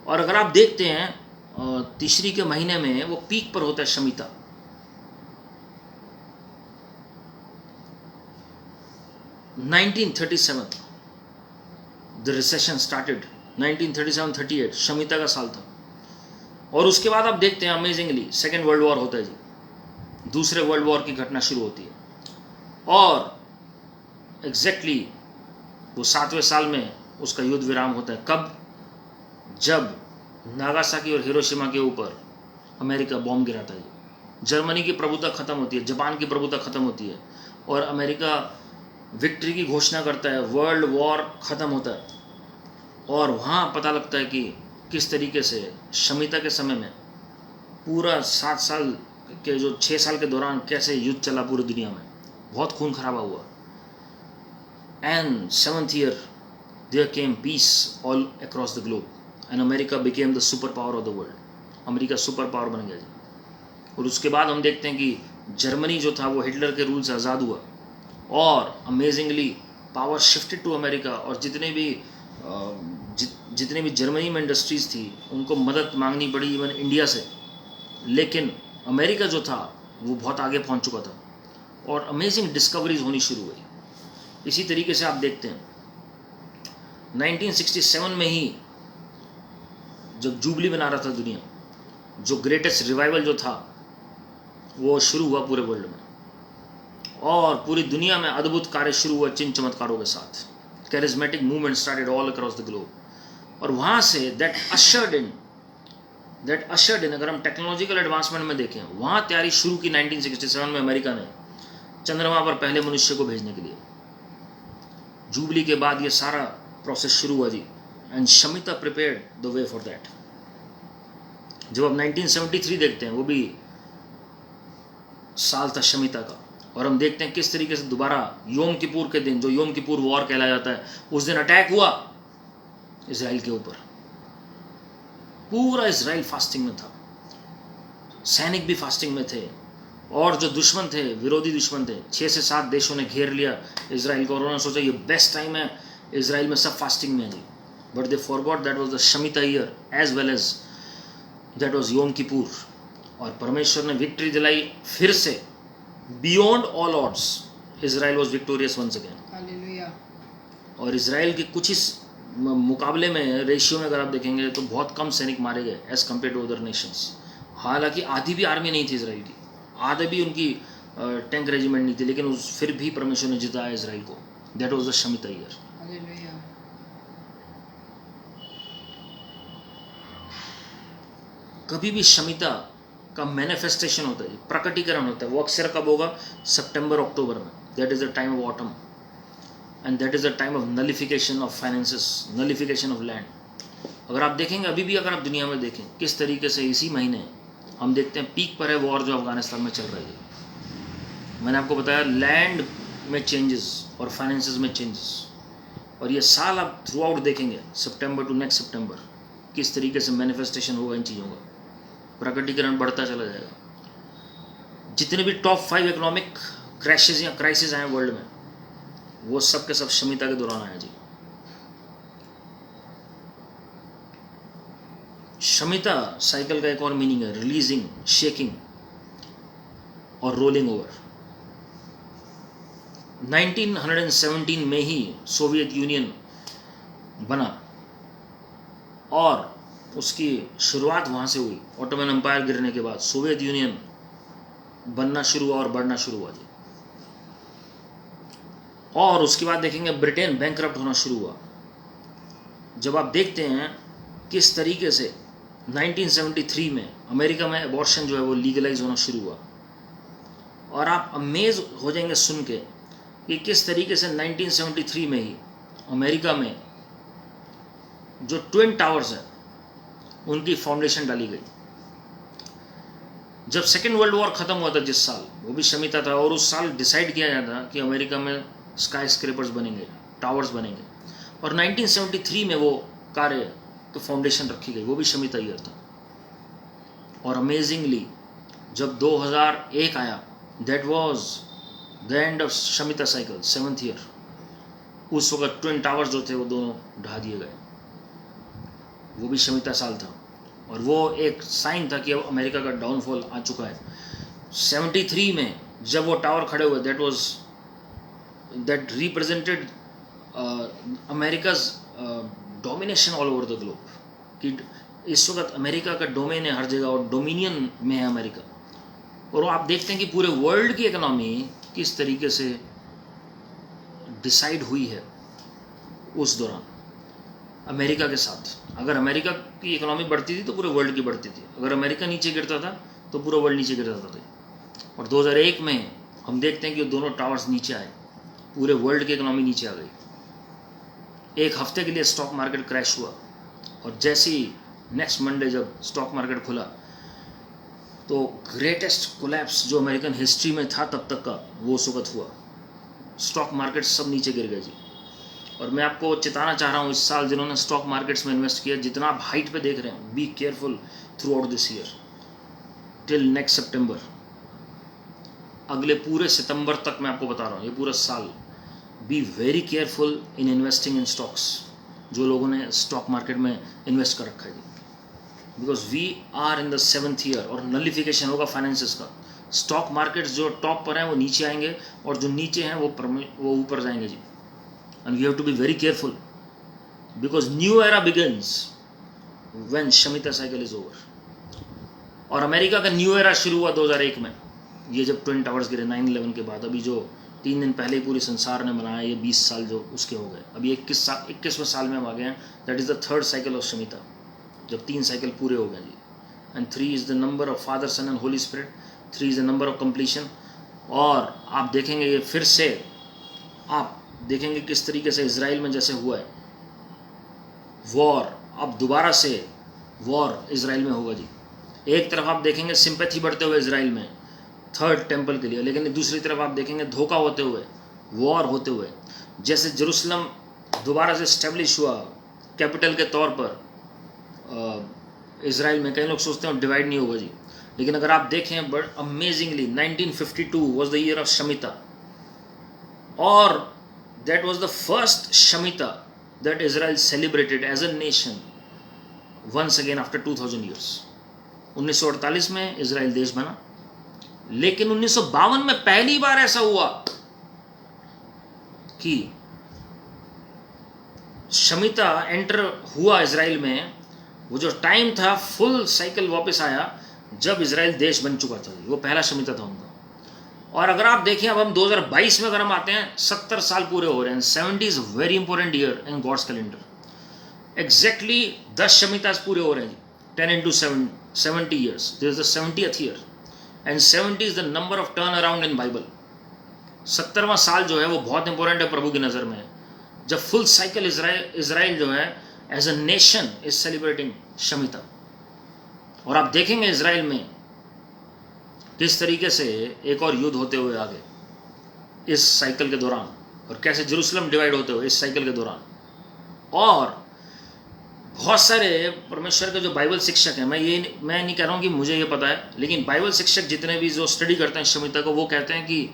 और अगर आप देखते हैं तिश्री के महीने में वो पीक पर होता है Shamita. The recession started 1937-38, Shamita का साल था। और उसके बाद आप देखते हैं अमेजिंगली सेकेंड वर्ल्ड वॉर होता है जी। दूसरे वर्ल्ड वॉर की घटना शुरू होती है और एग्जैक्टली वो 7वें साल में उसका युद्ध विराम होता है। कब? जब नागासाकी और हिरोशिमा के ऊपर अमेरिका बॉम्ब गिराता है। जर्मनी की प्रभुता खत्म होती है, जापान की प्रभुता खत्म होती है और अमेरिका विक्ट्री की घोषणा करता है। वर्ल्ड वॉर खत्म होता है और वहाँ पता लगता है कि किस तरीके से शमिता के समय में पूरा 7 साल के जो 6 साल के दौरान कैसे युद्ध चला पूरी दुनिया में, बहुत खून खराबा हुआ। And 7th year there came peace all across the globe and America became the super power of the world. America super power बन गया जी। और उसके बाद हम देखते हैं कि जर्मनी जो था वो हिटलर के रूल से आज़ाद हुआ और amazingly power shifted to America. और जितने भी जर्मनी में इंडस्ट्रीज़ थी उनको मदद मांगनी पड़ी इवन इंडिया से, लेकिन अमेरिका जो था वो बहुत आगे पहुंच चुका था और अमेजिंग डिस्कवरीज होनी शुरू हुई। इसी तरीके से आप देखते हैं 1967 में ही जब जुबली बना रहा था दुनिया, जो ग्रेटेस्ट रिवाइवल जो था वो शुरू हुआ पूरे वर्ल्ड में और पूरी दुनिया में अद्भुत कार्य शुरू हुआ चिन्ह चमत्कारों के साथ। Charismatic movement started all across the globe. और वहाँ से दैट अशर्ड इन अगर हम टेक्नोलॉजिकल एडवांसमेंट में देखें, वहाँ तैयारी शुरू की 1967 में अमेरिका ने चंद्रमा पर पहले मनुष्य को भेजने के लिए। जुबली के बाद ये सारा प्रोसेस शुरू हुआ जी and shmita prepared the way for that. जब अब 1973 देखते हैं, वो भी साल था शमिता का, और हम देखते हैं किस तरीके से दोबारा योम किपुर के दिन, जो योम किपुर वॉर कहलाया जाता है, उस दिन अटैक हुआ इजराइल के ऊपर। पूरा इजराइल फास्टिंग में था, सैनिक भी फास्टिंग में थे और जो दुश्मन थे, विरोधी दुश्मन थे, 6 से 7 देशों ने घेर लिया इजराइल को और उन्होंने सोचा ये बेस्ट टाइम है, इजराइल में सब फास्टिंग में है। But they forgot that was the Shmita year as well as that was Yom Kippur. और परमेश्वर ने विक्ट्री दिलाई फिर से, beyond all odds Israel was victorious once again. और इजराइल के कुछ इस मुकाबले में रेशियो में अगर आप देखेंगे तो बहुत कम सैनिक मारे गए as compare to other nations. हालांकि आधी भी आर्मी नहीं थी इजराइल की, आधे भी उनकी टैंक रेजिमेंट नहीं थी, लेकिन फिर भी परमेश्वर ने जिताया इजराइल को। That was the Shmita year. कभी भी शमिता का मैनिफेस्टेशन होता है जी, प्रकटीकरण होता है, वो अक्सर कब होगा? सितंबर अक्टूबर में। That is the time of autumn and that is the time of नलिफिकेशन of finances, नलिफिकेशन of land. अगर आप देखेंगे अभी भी, अगर आप दुनिया में देखें किस तरीके से इसी महीने हम देखते हैं पीक पर है वॉर जो अफगानिस्तान में चल रही है। मैंने आपको बताया लैंड में चेंजेस और फाइनेंसेस में चेंजेस, और ये साल आप थ्रू आउट देखेंगे सितंबर टू नेक्स्ट सितंबर किस तरीके से मैनिफेस्टेशन होगा इन चीज़ों का, प्रकटीकरण बढ़ता चला जाएगा। जितने भी टॉप 5 इकोनॉमिक क्रैशेस या क्राइसिस आए वर्ल्ड में, वो सब के सब शमिता के दौरान आए जी। शमिता साइकिल का एक और मीनिंग है रिलीजिंग, शेकिंग और रोलिंग ओवर। 1917 में ही सोवियत यूनियन बना और उसकी शुरुआत वहाँ से हुई। ऑटोमन एम्पायर गिरने के बाद सोवियत यूनियन बनना शुरू हुआ और बढ़ना शुरू हुआ जी। और उसके बाद देखेंगे ब्रिटेन बैंकरप्ट होना शुरू हुआ। जब आप देखते हैं किस तरीके से 1973 में अमेरिका में अबॉर्शन जो है वो लीगलाइज होना शुरू हुआ, और आप अमेज हो जाएंगे सुन के कि किस तरीके से 1973 में ही अमेरिका में जो ट्विन टावर्स हैं उनकी फाउंडेशन डाली गई। जब सेकेंड वर्ल्ड वॉर खत्म हुआ था जिस साल, वो भी शमिता था, और उस साल डिसाइड किया गया था कि अमेरिका में स्काई स्क्रेपर्स बनेंगे, टावर्स बनेंगे, और 1973 में वो कार्य की फाउंडेशन रखी गई, वो भी शमिता ईयर था। और अमेजिंगली जब 2001 आया, that was the end of Shamita cycle, 7th year. उस वक्त ट्विन टावर्स जो थे वो दोनों ढा दिए गए, वो भी शमिता साल था, और वो एक साइन था कि अब अमेरिका का डाउनफॉल आ चुका है। 73 में जब वो टावर खड़े हुए, that represented America's domination all over the globe, कि इस वक्त अमेरिका का डोमेन है हर जगह और डोमिनियन में है अमेरिका। और आप देखते हैं कि पूरे वर्ल्ड की इकोनॉमी किस तरीके से डिसाइड हुई है उस दौरान अमेरिका के साथ। अगर अमेरिका की इकोनॉमी बढ़ती थी तो पूरे वर्ल्ड की बढ़ती थी, अगर अमेरिका नीचे गिरता था तो पूरा वर्ल्ड नीचे गिर जाता था। और 2001 में हम देखते हैं कि दोनों टावर्स नीचे आए, पूरे वर्ल्ड की इकोनॉमी नीचे आ गई। एक हफ्ते के लिए स्टॉक मार्केट क्रैश हुआ, और जैसे ही नेक्स्ट मंडे जब स्टॉक मार्केट खुला तो ग्रेटेस्ट कोलैप्स जो अमेरिकन हिस्ट्री में था तब तक का, वो उस वक्त हुआ। स्टॉक मार्केट सब नीचे गिर गए जी। और मैं आपको चेताना चाह रहा हूँ, इस साल जिन्होंने स्टॉक मार्केट्स में इन्वेस्ट किया, जितना आप हाइट पे देख रहे हैं, be careful throughout this year till next September. अगले पूरे सितंबर तक मैं आपको बता रहा हूँ, ये पूरा साल B very careful in investing in stocks, जो लोगों ने स्टॉक मार्केट में इन्वेस्ट कर रखा है जी। Because we are in the 7th year और नलिफिकेशन होगा फाइनेंसेस का। स्टॉक मार्केट्स जो टॉप पर हैं वो नीचे आएंगे, और जो नीचे हैं वो ऊपर जाएंगे जी। And we have to be very careful because new era begins when shmita cycle is over. और अमेरिका का न्यू एरा शुरू हुआ 2001 में, ये जब ट्विन टावर्स गिरे 9/11 के बाद। अभी जो 3 दिन पहले पूरे संसार ने मनाया, ये 20 साल जो उसके हो गए, अभी 21वें साल में हम आ गए हैं। That is the 3rd cycle of shmita, जब 3 साइकिल पूरे हो गए जी। And 3 is the number of father, son and holy spirit, 3 is the number of completion. और आप देखेंगे ये फिर से, आप देखेंगे किस तरीके से इजराइल में जैसे हुआ है वॉर, अब दोबारा से वॉर इजराइल में होगा जी। एक तरफ आप देखेंगे सिंपैथी बढ़ते हुए इजराइल में 3rd टेम्पल के लिए, लेकिन दूसरी तरफ आप देखेंगे धोखा होते हुए, वॉर होते हुए। जैसे जेरूसलम दोबारा से स्टैब्लिश हुआ कैपिटल के तौर पर इजराइल में, कई लोग सोचते हैं डिवाइड नहीं होगा जी, लेकिन अगर आप देखें but amazingly 1952 was the year of shmita, और that was the first shmita that Israel celebrated as a nation once again after 2000 years. 1948 में इजराइल देश बना, लेकिन 1952 में पहली बार ऐसा हुआ कि शमिता एंटर हुआ इजराइल में। वो जो टाइम था फुल साइकिल वापस आया जब इजराइल देश बन चुका था, वो पहला शमिता था उनका। और अगर आप देखें अब हम 2022 में अगर हम आते हैं, 70 साल पूरे हो रहे हैं। 70 is very important year in God's calendar. Exactly 10 Shmitas पूरे हो रहे हैं जी। 10 into 7, 70 years. This is the 70th year. And 70 is the number of turn around in Bible. 70वां साल जो है वो बहुत इंपॉर्टेंट है प्रभु की नज़र में, जब फुल साइकिल इजराइल जो है as a nation is celebrating Shmita. और आप देखेंगे इजराइल में किस तरीके से एक और युद्ध होते हुए आगे इस साइकिल के दौरान, और कैसे जेरूशलम डिवाइड होते हुए इस साइकिल के दौरान। और बहुत सारे परमेश्वर के जो बाइबल शिक्षक हैं, मैं नहीं कह रहा हूँ कि मुझे ये पता है, लेकिन बाइबल शिक्षक जितने भी जो स्टडी करते हैं शमिता को, वो कहते हैं कि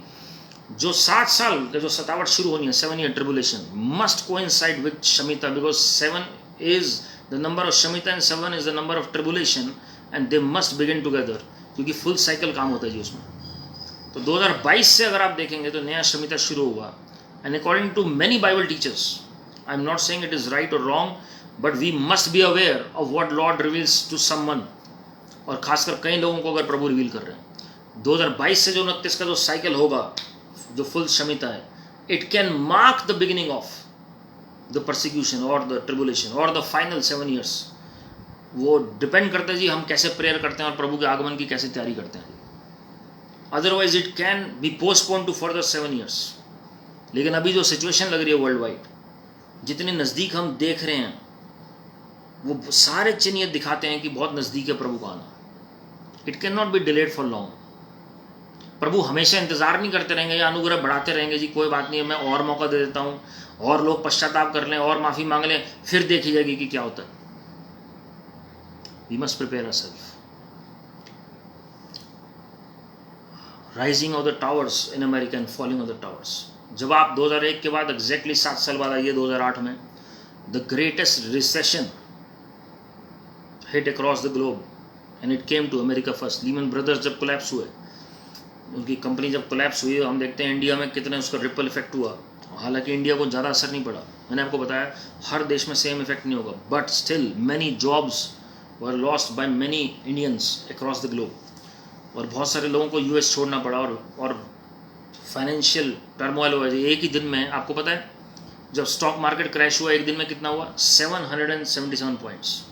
जो 7 साल का जो सतावट शुरू होनी है, 7 year tribulation, must coincide with Shamita, because 7 is the number of Shmita and 7 is the number of tribulation, and they must begin together, क्योंकि फुल साइकिल काम होता है जी उसमें। तो 2022 से अगर आप देखेंगे तो नया शमिता शुरू हुआ। And according to many Bible teachers, I am not saying it is right और wrong, but we must be aware of what Lord reveals to someone, और खासकर कई लोगों को अगर प्रभु रिवील कर रहे हैं। 2022 से जो 29 का जो साइकिल होगा, जो फुल शमिता है, it can mark the beginning of the persecution और द ट्रिबुलेशन और द फाइनल 7 ईयर्स। वो डिपेंड करता है जी हम कैसे प्रेयर करते हैं और प्रभु के आगमन की कैसे तैयारी करते हैं। Otherwise it can be postpone to further 7 years. लेकिन अभी जो सिचुएशन लग रही है वर्ल्ड वाइड, जितने नज़दीक हम देख रहे हैं, वो सारे चिन्ह ये दिखाते हैं कि बहुत नज़दीक है प्रभु का आना। It can not be delayed for long. प्रभु हमेशा इंतजार नहीं करते रहेंगे या अनुग्रह बढ़ाते रहेंगे जी कोई बात नहीं है, मैं और मौका दे देता हूँ, और लोग पश्चाताप कर लें और माफ़ी मांग लें, फिर देखी जाएगी कि क्या होता है। We must prepare ourself. Rising of the towers in America and falling of the towers. जब आप 2001 के बाद एग्जैक्टली 7 साल बाद आइए 2008 में, the greatest recession hit across the globe and it came to America first. Lehman Brothers जब कोलैप्स हुए, उनकी कंपनी जब कोलैप्स हुई, हम देखते हैं इंडिया में कितने उसका रिपल इफेक्ट हुआ। हालांकि इंडिया को ज़्यादा असर नहीं पड़ा, मैंने आपको बताया हर देश में सेम इफेक्ट नहीं होगा, but still many jobs were lost by many Indians across the globe. और बहुत सारे लोगों को यूएस छोड़ना पड़ा, और फाइनेंशियल टर्मोइल हुआ। एक ही दिन में आपको पता है जब स्टॉक मार्केट क्रैश हुआ, एक दिन में कितना हुआ? 777 पॉइंट्स।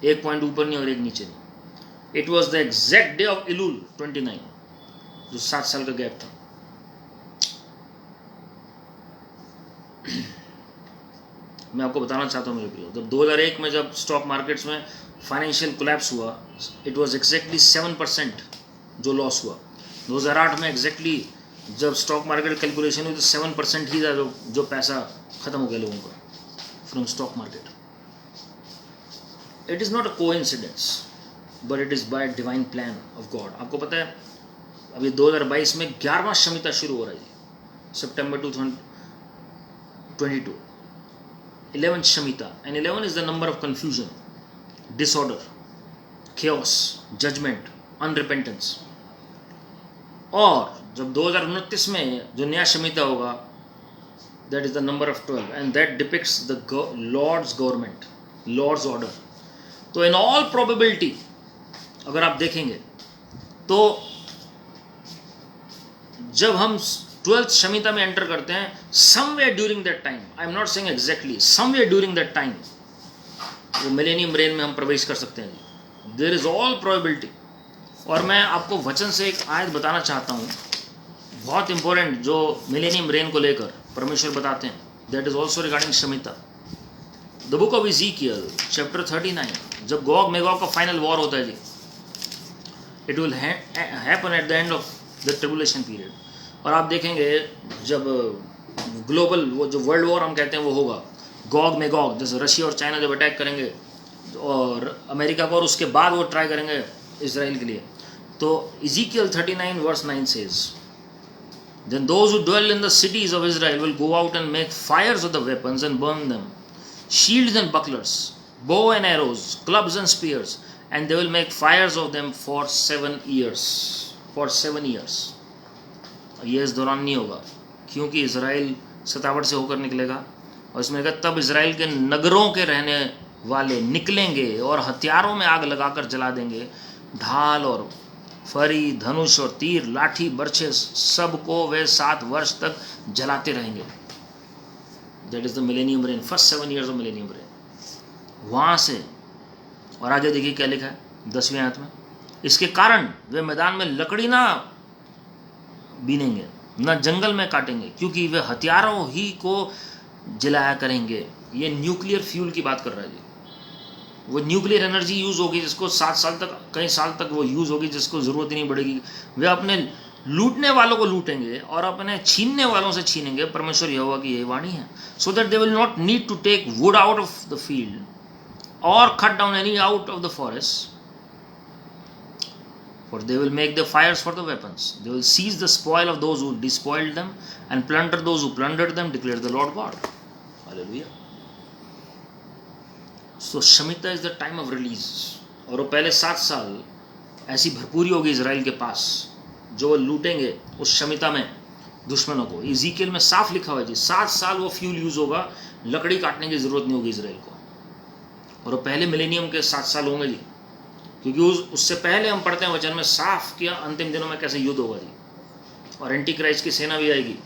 एक पॉइंट ऊपर नहीं और एक नीचे नहीं। It was the exact day of Elul 29, जो 7 साल का गैप था। मैं आपको बताना चाहता हूँ मेरे प्रियो, जब 2001 में जब स्टॉक मार्केट्स में फाइनेंशियल कोलैप्स हुआ, इट वाज एग्जैक्टली 7% जो लॉस हुआ। 2008 में एग्जैक्टली जब स्टॉक मार्केट कैलकुलेशन हुई तो 7% ही था जो पैसा खत्म हो गया लोगों का from stock market. It is not a coincidence, but it is by divine plan of God. आपको पता है अभी 2022 में 11वां शमिता शुरू हो रहा है, सितंबर 2022, 11th shmita, and 11 is the number of confusion, disorder, chaos, judgement, unrepentance. और जब 2029 में जो नया शमिता होगा, that is the number of 12 and that depicts the Lord's government, Lord's order. तो इन ऑल प्रोबेबिलिटी अगर आप देखेंगे तो जब हम 12th शमिता में एंटर करते हैं, somewhere during that time, I am not saying exactly, somewhere during that time वो मिलेनियम रेन में हम प्रवेश कर सकते हैं। There is all probability. और मैं आपको वचन से एक आयत बताना चाहता हूँ, बहुत इंपॉर्टेंट, जो मिलेनियम रेन को लेकर परमेश्वर बताते हैं। That is also regarding shmita. The book of Ezekiel chapter 39, जब गोग मेगोग का फाइनल वॉर होता है जी, it will happen at the end of the tribulation period. और आप देखेंगे जब ग्लोबल वो जो वर्ल्ड वॉर हम कहते हैं वो होगा, गॉग मेगॉग, जैसे रशिया और चाइना जब अटैक करेंगे और अमेरिका को, और उसके बाद वो ट्राई करेंगे इसराइल के लिए। तो इज़ीकियल 39 verse 9 says, then those who dwell in the cities of Israel will go out and make fires of the weapons and burn them, shields and bucklers, bow and arrows, clubs and spears, and they will make fires of them for 7 years. For 7 years. ये इस दौरान नहीं होगा, क्योंकि इजराइल सतावट से होकर निकलेगा। और इसमें कहा तब इजराइल के नगरों के रहने वाले निकलेंगे और हथियारों में आग लगाकर जला देंगे, ढाल और फरी, धनुष और तीर, लाठी, बर्छे, सबको वे 7 वर्ष तक जलाते रहेंगे। That is the millennium rain, first 7 years of millennium rain. वहाँ से और आगे देखिए क्या लिखा है 10वें आयत में, इसके कारण वे मैदान में लकड़ी ना बीनेंगे न जंगल में काटेंगे, क्योंकि वे हथियारों ही को जलाया करेंगे। ये न्यूक्लियर फ्यूल की बात कर रहा है जी। वो न्यूक्लियर एनर्जी यूज होगी जिसको 7 साल तक, कई साल तक वो यूज होगी, जिसको जरूरत ही नहीं पड़ेगी। वे अपने लूटने वालों को लूटेंगे और अपने छीनने वालों से छीनेंगे। परमेश्वर यहोवा की यही वाणी है। So that they will not need to take wood out of the field और cut down any out of the forest, for they will make the fires for the weapons. They will seize the spoil of those who despoiled them and plunder those who plundered them, declares the Lord God. Hallelujah. So Shemitah is the time of release. और वो पहले 7 साल ऐसी भरपूरी होगी इजराइल के पास जो वो लूटेंगे उस शमिता में दुश्मनों को। इज़ीकियल में साफ लिखा हुआ है जी, 7 साल वो फ्यूल यूज होगा, लकड़ी काटने की जरूरत नहीं होगी इजराइल को। और वो पहले मिलेनियम के 7 साल होंगे जी, क्योंकि उससे पहले हम पढ़ते हैं वचन में साफ किया अंतिम दिनों में कैसे युद्ध होगा जी, और एंटी क्राइस्ट की सेना भी आएगी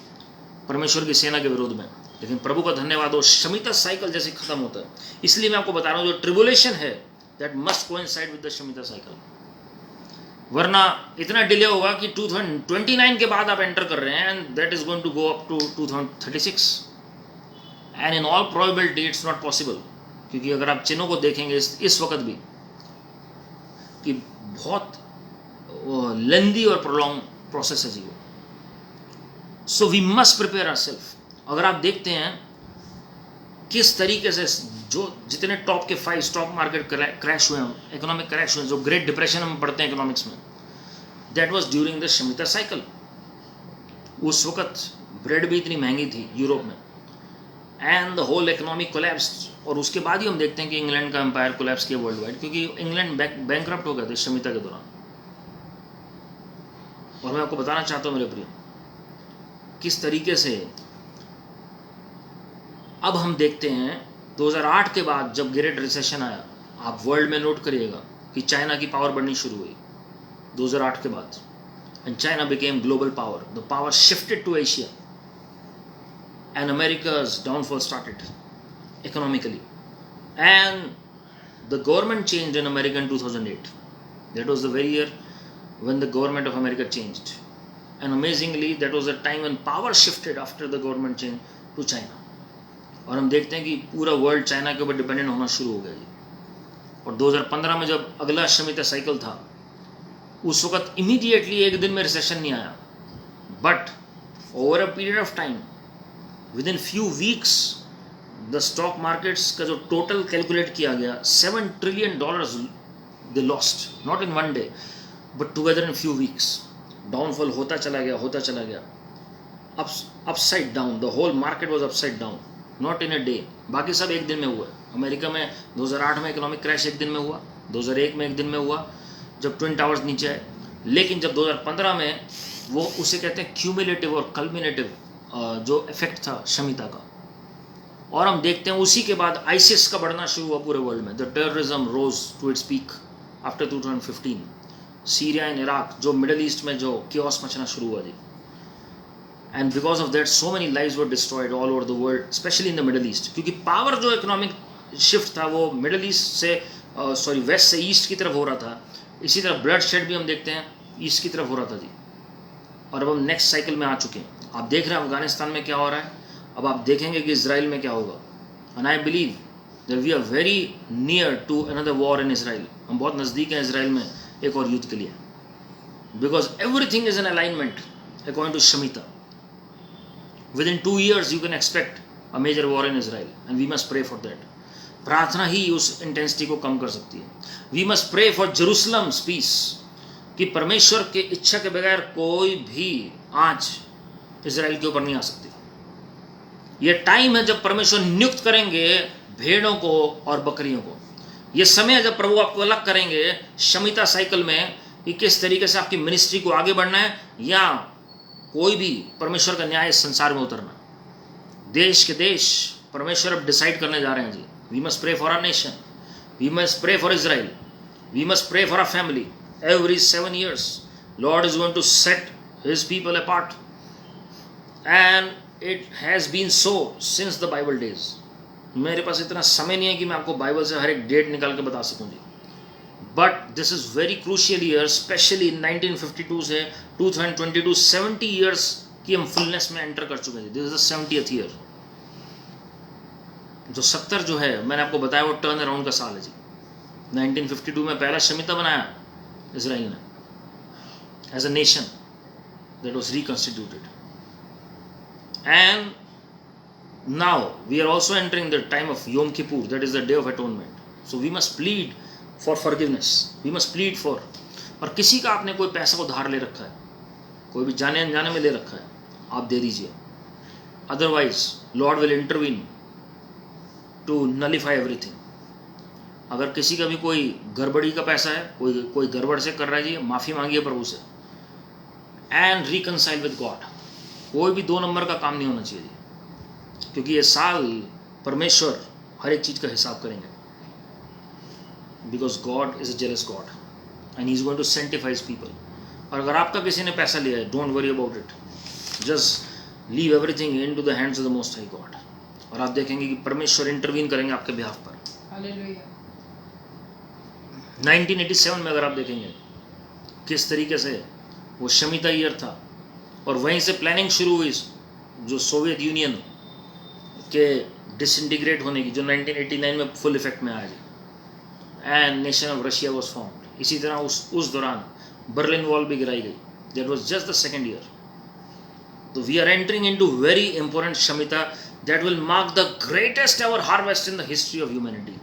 परमेश्वर की सेना के विरोध में। लेकिन प्रभु का धन्यवाद हो, शमिता साइकिल जैसे खत्म होता है। इसलिए मैं आपको बता रहा हूँ जो ट्रिबुलेशन है that must coincide with the Shmita cycle, वरना इतना डिले होगा कि 2029 के बाद आप एंटर कर रहे हैं and that is going to go up to 2036 and in all probability it's not possible. क्योंकि अगर आप चिन्हों को देखेंगे इस वक्त भी कि बहुत लेंदी और प्रोलॉन्ग प्रोसेस है जी वो। So we must prepare ourself. अगर आप देखते हैं किस तरीके से जो जितने टॉप के 5 स्टॉक मार्केट क्रैश हुए हैं, इकोनॉमिक क्रैश हुए हैं, जो ग्रेट डिप्रेशन हम पढ़ते हैं इकोनॉमिक्स में, that was during the Shmita cycle. उस वक्त ब्रेड भी इतनी महंगी थी यूरोप में and the whole economic collapse. और उसके बाद ही हम देखते हैं कि इंग्लैंड का एम्पायर कोलैप्स किया वर्ल्ड वाइड, क्योंकि इंग्लैंड बैंकरप्ट हो गए थे शमिता के दौरान। और मैं आपको बताना चाहता हूं मेरे प्रिय, किस तरीके से अब हम देखते हैं 2008 के बाद जब ग्रेट रिसेशन आया, आप वर्ल्ड में नोट करिएगा कि चाइना की पावर बढ़नी शुरू हुई 2008 के बाद, and China became global power. The power shifted to Asia and America's downfall started economically, and the government changed in America in 2008. That was the very year when the government of America changed, and amazingly that was the time when power shifted after the government change to China. और हम देखते हैं कि पूरा वर्ल्ड चाइना के ऊपर डिपेंडेंट होना शुरू हो गया जी। और 2015 में जब अगला शमिता साइकिल था, उस वक्त इमीडिएटली एक दिन में रिसेशन नहीं आया, but over a period of time within few weeks the stock markets का जो टोटल कैलकुलेट किया गया $7 trillion they lost, not in one day but together in few weeks. Downfall होता चला गया, upside down, the whole market was upside down, not in a day. बाकी सब एक दिन में हुआ। अमेरिका में 2008 में इकोनॉमिक क्रैश एक दिन में हुआ, 2001 में एक दिन में हुआ जब ट्विन टावर्स नीचे आए, लेकिन जब 2015 में वो उसे कहते हैं क्यूमुलेटिव और कल्मिनेटिव जो इफेक्ट था शमिता का। और हम देखते हैं उसी के बाद आईसिस का बढ़ना शुरू हुआ पूरे वर्ल्ड में। The terrorism rose to its peak after 2015। Syria and Iraq, जो मिडल ईस्ट में जो कियोस मचना शुरू हुआ जी, and because of that so many lives were destroyed all over the world, specially in the middle east. क्योंकि पावर जो इकोनॉमिक शिफ्ट था वो मिडल ईस्ट से वेस्ट से ईस्ट की तरफ हो रहा था। इसी तरह ब्लड शेड भी हम देखते हैं ईस्ट की तरफ हो रहा था जी। और अब हम नेक्स्ट साइकिल में आ चुके हैं। आप देख रहे हैं अफगानिस्तान में क्या हो रहा है, अब आप देखेंगे कि इजराइल में क्या होगा। And I believe that we are very near to another war in Israel. हम बहुत नज़दीक हैं इजराइल में एक और युद्ध के लिए, because everything is in alignment according to shmita. Within 2 years you can expect a major war in Israel and we must pray for that. प्रार्थना ही उस इंटेंसिटी को कम कर सकती है। We must pray for Jerusalem's peace, कि परमेश्वर के इच्छा के बगैर कोई भी आंच इजराइल के ऊपर नहीं आ सकती। यह टाइम है जब परमेश्वर नियुक्त करेंगे भेड़ों को और बकरियों को। यह समय है जब प्रभु आपको अलग करेंगे शमिता साइकिल में कि किस तरीके से आपकी मिनिस्ट्री को आगे बढ़ना है, या कोई भी परमेश्वर का न्याय इस संसार में उतरना। देश के देश परमेश्वर अब डिसाइड करने जा रहे हैं जी। We must pray for our nation, we must pray for Israel, we must pray for our family. Every 7 years Lord is going to set his people apart, and it has been so since the Bible days. मेरे पास इतना समय नहीं है कि मैं आपको बाइबल से हर एक डेट निकाल के बता सकूं जी, but this is very crucial year, specially 1952 से 2022, 70 ईयर्स की हम फुलनेस में एंटर कर चुके हैं। This is the 70th year. जो 70 जो है मैंने आपको बताया वो टर्न अराउंड का साल है जी। 1952 में पहला शमिता बनाया इसराइल ने as a nation that was reconstituted, and now we are also entering the time of Yom Kippur, that is the day of atonement. So we must plead for forgiveness, we must plead for, और किसी का आपने कोई पैसा उधार ले रखा है, कोई भी जाने अनजाने में ले रखा है, आप दे दीजिए, otherwise Lord will intervene to nullify everything. अगर किसी का भी कोई गड़बड़ी का पैसा है, कोई गड़बड़ से कर रहा है जी, माफ़ी मांगिए प्रभु से, एंड रिकनसाइल विद गॉड। कोई भी 2 नंबर का काम नहीं होना चाहिए जी, क्योंकि ये साल परमेश्वर हर एक चीज़ का हिसाब करेंगे, because God is a jealous God and he is going to sanctify his people. और अगर आपका किसी ने पैसा लिया है, don't worry about it, just leave everything into the hands of the most high God, और आप देखेंगे कि परमेश्वर इंटरवीन करेंगे आपके बिहाफ पर। 1987 में अगर आप देखेंगे किस तरीके से वो शमिता ईयर था, और वहीं से प्लानिंग शुरू हुई जो सोवियत यूनियन के डिसइंटीग्रेट होने की, जो 1989 में फुल इफेक्ट में आया जी, and nation of Russia was formed. इसी तरह उस दौरान बर्लिन वॉल भी गिराई गई, that was just the second year. तो we are entering into very important shmita that will mark the greatest ever harvest in the history of humanity.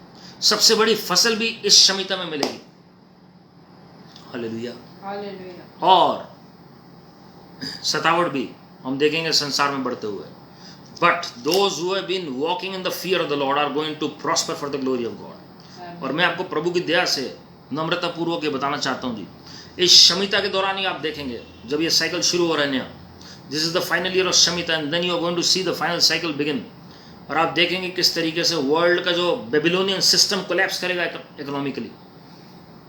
सबसे बड़ी फसल भी इस शमिता में मिलेगी। हालेलुया। और सतावट भी हम देखेंगे संसार में बढ़ते हुए। But those who have been walking in the fear of the Lord are going to prosper for the glory of God. और मैं आपको प्रभु की दया से नम्रता पूर्वक ये बताना चाहता हूँ जी, इस शमिता के दौरान ही आप देखेंगे जब ये साइकिल शुरू हो रहा है नया, this is the final year of Shmita, and then you are going to see the final cycle begin. और आप देखेंगे किस तरीके से वर्ल्ड का जो बेबीलोनियन सिस्टम कोलैप्स करेगा इकोनॉमिकली,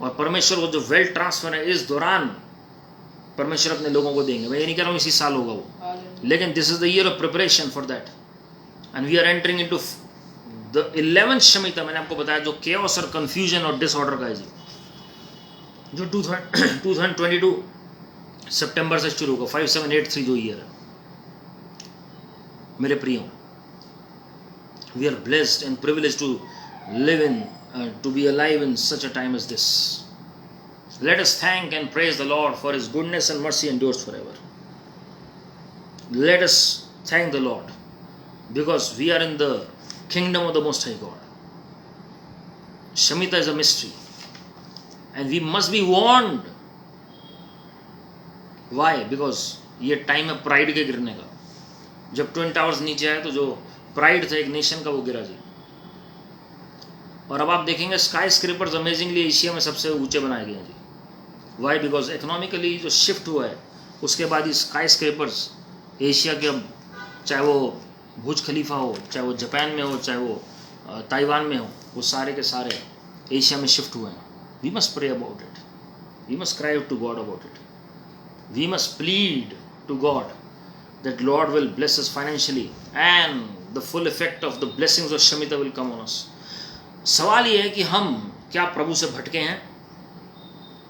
और परमेश्वर को जो वेल्थ ट्रांसफर है इस दौरान परमेश्वर अपने लोगों को देंगे। मैं ये नहीं कह रहा हूँ इसी साल होगा वो, लेकिन this is the year of preparation for that, and we are entering into the 11th Shmita. मैंने आपको बताया जो केओस और कंफ्यूजन और डिसऑर्डर का है जी, जो 2022 सितंबर से शुरू होगा, 5783 जो ईयर है। मेरे प्रियो, we are blessed and privileged to live in, to be alive in such a time as this. Let us thank and praise the Lord for His goodness and mercy endures forever. Let us thank the Lord because we are in the kingdom of the Most High God. Shemitah is a mystery and we must be warned. Why? Because ये टाइम है प्राइड के गिरने का। जब ट्विन टावर्स नीचे आए तो जो प्राइड था एक नेशन का वो गिरा जी। और अब आप देखेंगे स्काई स्क्रेपर्स अमेजिंगली एशिया में सबसे ऊंचे बनाए गए हैं जी। वाई? बिकॉज इकोनॉमिकली जो शिफ्ट हुआ है उसके बाद ही स्काई स्क्रेपर्स एशिया के, अब चाहे वो बुर्ज खलीफा हो, चाहे वो जापान में हो, चाहे वो ताइवान में हो, वो सारे के सारे एशिया में शिफ्ट हुए हैं। We must pray about it, we must cry out to God about it, we must plead to God that Lord will bless us financially and the full effect of the blessings of Shemitah will come on us. सवाल ये है कि हम क्या प्रभु से भटके हैं,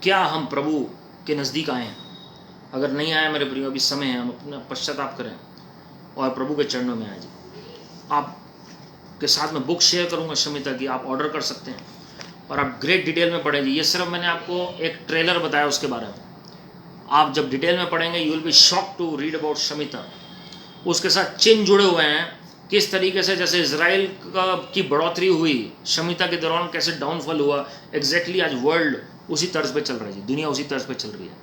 क्या हम प्रभु के नज़दीक आए हैं? अगर नहीं आए मेरे प्रियो, अभी समय है हम अपना पश्चाताप करें और प्रभु के चरणों में आए जी। आपके साथ में बुक शेयर करूंगा शमिता की, आप ऑर्डर कर सकते हैं और आप ग्रेट डिटेल में पढ़ें जी। ये सिर्फ मैंने आपको एक ट्रेलर बताया उसके बारे में, आप जब डिटेल में पढ़ेंगे you will be shock to read about Shmita. उसके साथ चिन्ह जुड़े हुए हैं, किस तरीके से जैसे इजराइल की बढ़ोतरी हुई शमिता के दौरान, कैसे डाउनफॉल हुआ, एग्जैक्टली आज वर्ल्ड उसी तर्ज पे चल रहा है जी, दुनिया उसी तर्ज पे चल रही है।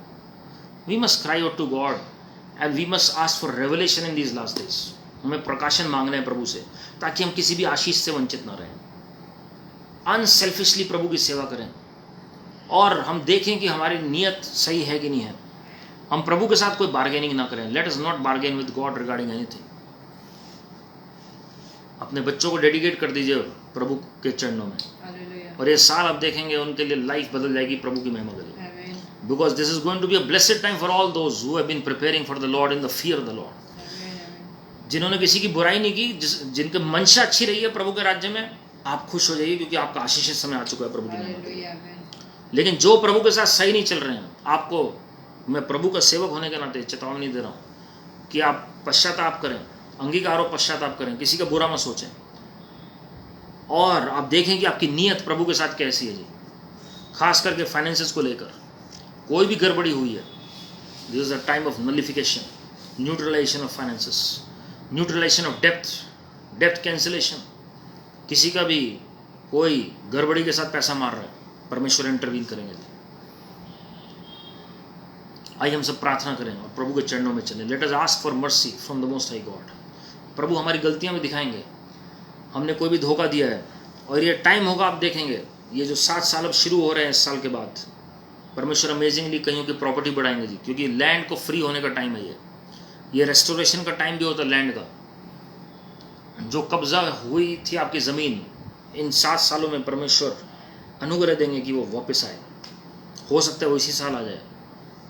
We must cry out to God and we must ask for revelation in these last days. हमें प्रकाशन मांगना है प्रभु से, ताकि हम किसी भी आशीष से वंचित न रहें। अनसेल्फिशली प्रभु की सेवा करें और हम देखें कि हमारी नीयत सही है कि नहीं है। हम प्रभु के साथ कोई बार्गेनिंग ना करें। Let us not bargain with God regarding anything. अपने बच्चों को डेडिकेट कर दीजिए प्रभु के चरणों में, और ये साल आप देखेंगे उनके लिए लाइफ बदल जाएगी प्रभु की महिमा के लिए। Because this is going to be a blessed time for all those who have been preparing for the Lord in the fear of the Lord. जिन्होंने किसी की बुराई नहीं की, जिनकी मंशा अच्छी रही है प्रभु के राज्य में, आप खुश हो जाइए क्योंकि आपका आशीषित समय आ चुका है प्रभु की महिमा। लेकिन जो प्रभु के साथ सही नहीं चल रहे हैं, आपको मैं प्रभु का सेवक होने के नाते चेतावनी दे रहा हूँ कि आप पश्चाताप करें, अंगीकार और पश्चाताप करें, किसी का बुरा मत सोचें, और आप देखें कि आपकी नीयत प्रभु के साथ कैसी है जी। खास करके फाइनेंसेस को लेकर कोई भी गड़बड़ी हुई है, this is a time of nullification, neutralization of finances, neutralization of डेप्थ कैंसिलेशन। किसी का भी कोई गड़बड़ी के साथ पैसा मार रहा है, परमेश्वर इंटरवीन करेंगे। आइए हम सब प्रार्थना करें और प्रभु के चरणों में चलें। Let us ask for mercy from the most high God. प्रभु हमारी गलतियां भी दिखाएंगे, हमने कोई भी धोखा दिया है, और ये टाइम होगा, आप देखेंगे ये जो 7 साल अब शुरू हो रहे हैं, इस साल के बाद परमेश्वर अमेजिंगली कईयों की प्रॉपर्टी बढ़ाएंगे जी, क्योंकि लैंड को फ्री होने का टाइम है। ये रेस्टोरेशन का टाइम भी होता है लैंड का। जो कब्जा हुई थी आपकी ज़मीन, इन 7 सालों में परमेश्वर अनुग्रह देंगे कि वो वापस आए। हो सकता है वो इसी साल आ जाए,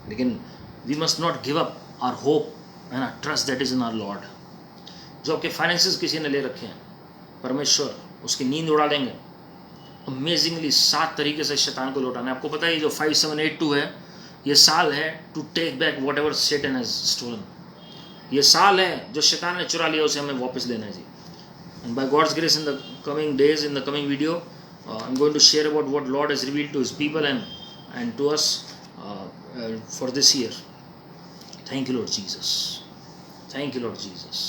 लेकिन we must not give up our hope and our trust that is in our Lord. जो आपके फाइनेंसेस किसी ने ले रखे हैं, परमेश्वर उसकी नींद उड़ा देंगे अमेजिंगली। 7 तरीके से शैतान को लौटाना है। आपको पता है ये जो 5782 है, ये साल है to take back whatever Satan has stolen. ये साल है जो शैतान ने चुरा लिया, उसे हमें वापस लेना है जी। And by God's grace in the coming days, in the coming video, I am going to share about what Lord has revealed to his people and to us for this year. Thank you, Lord Jesus. Thank you, Lord Jesus.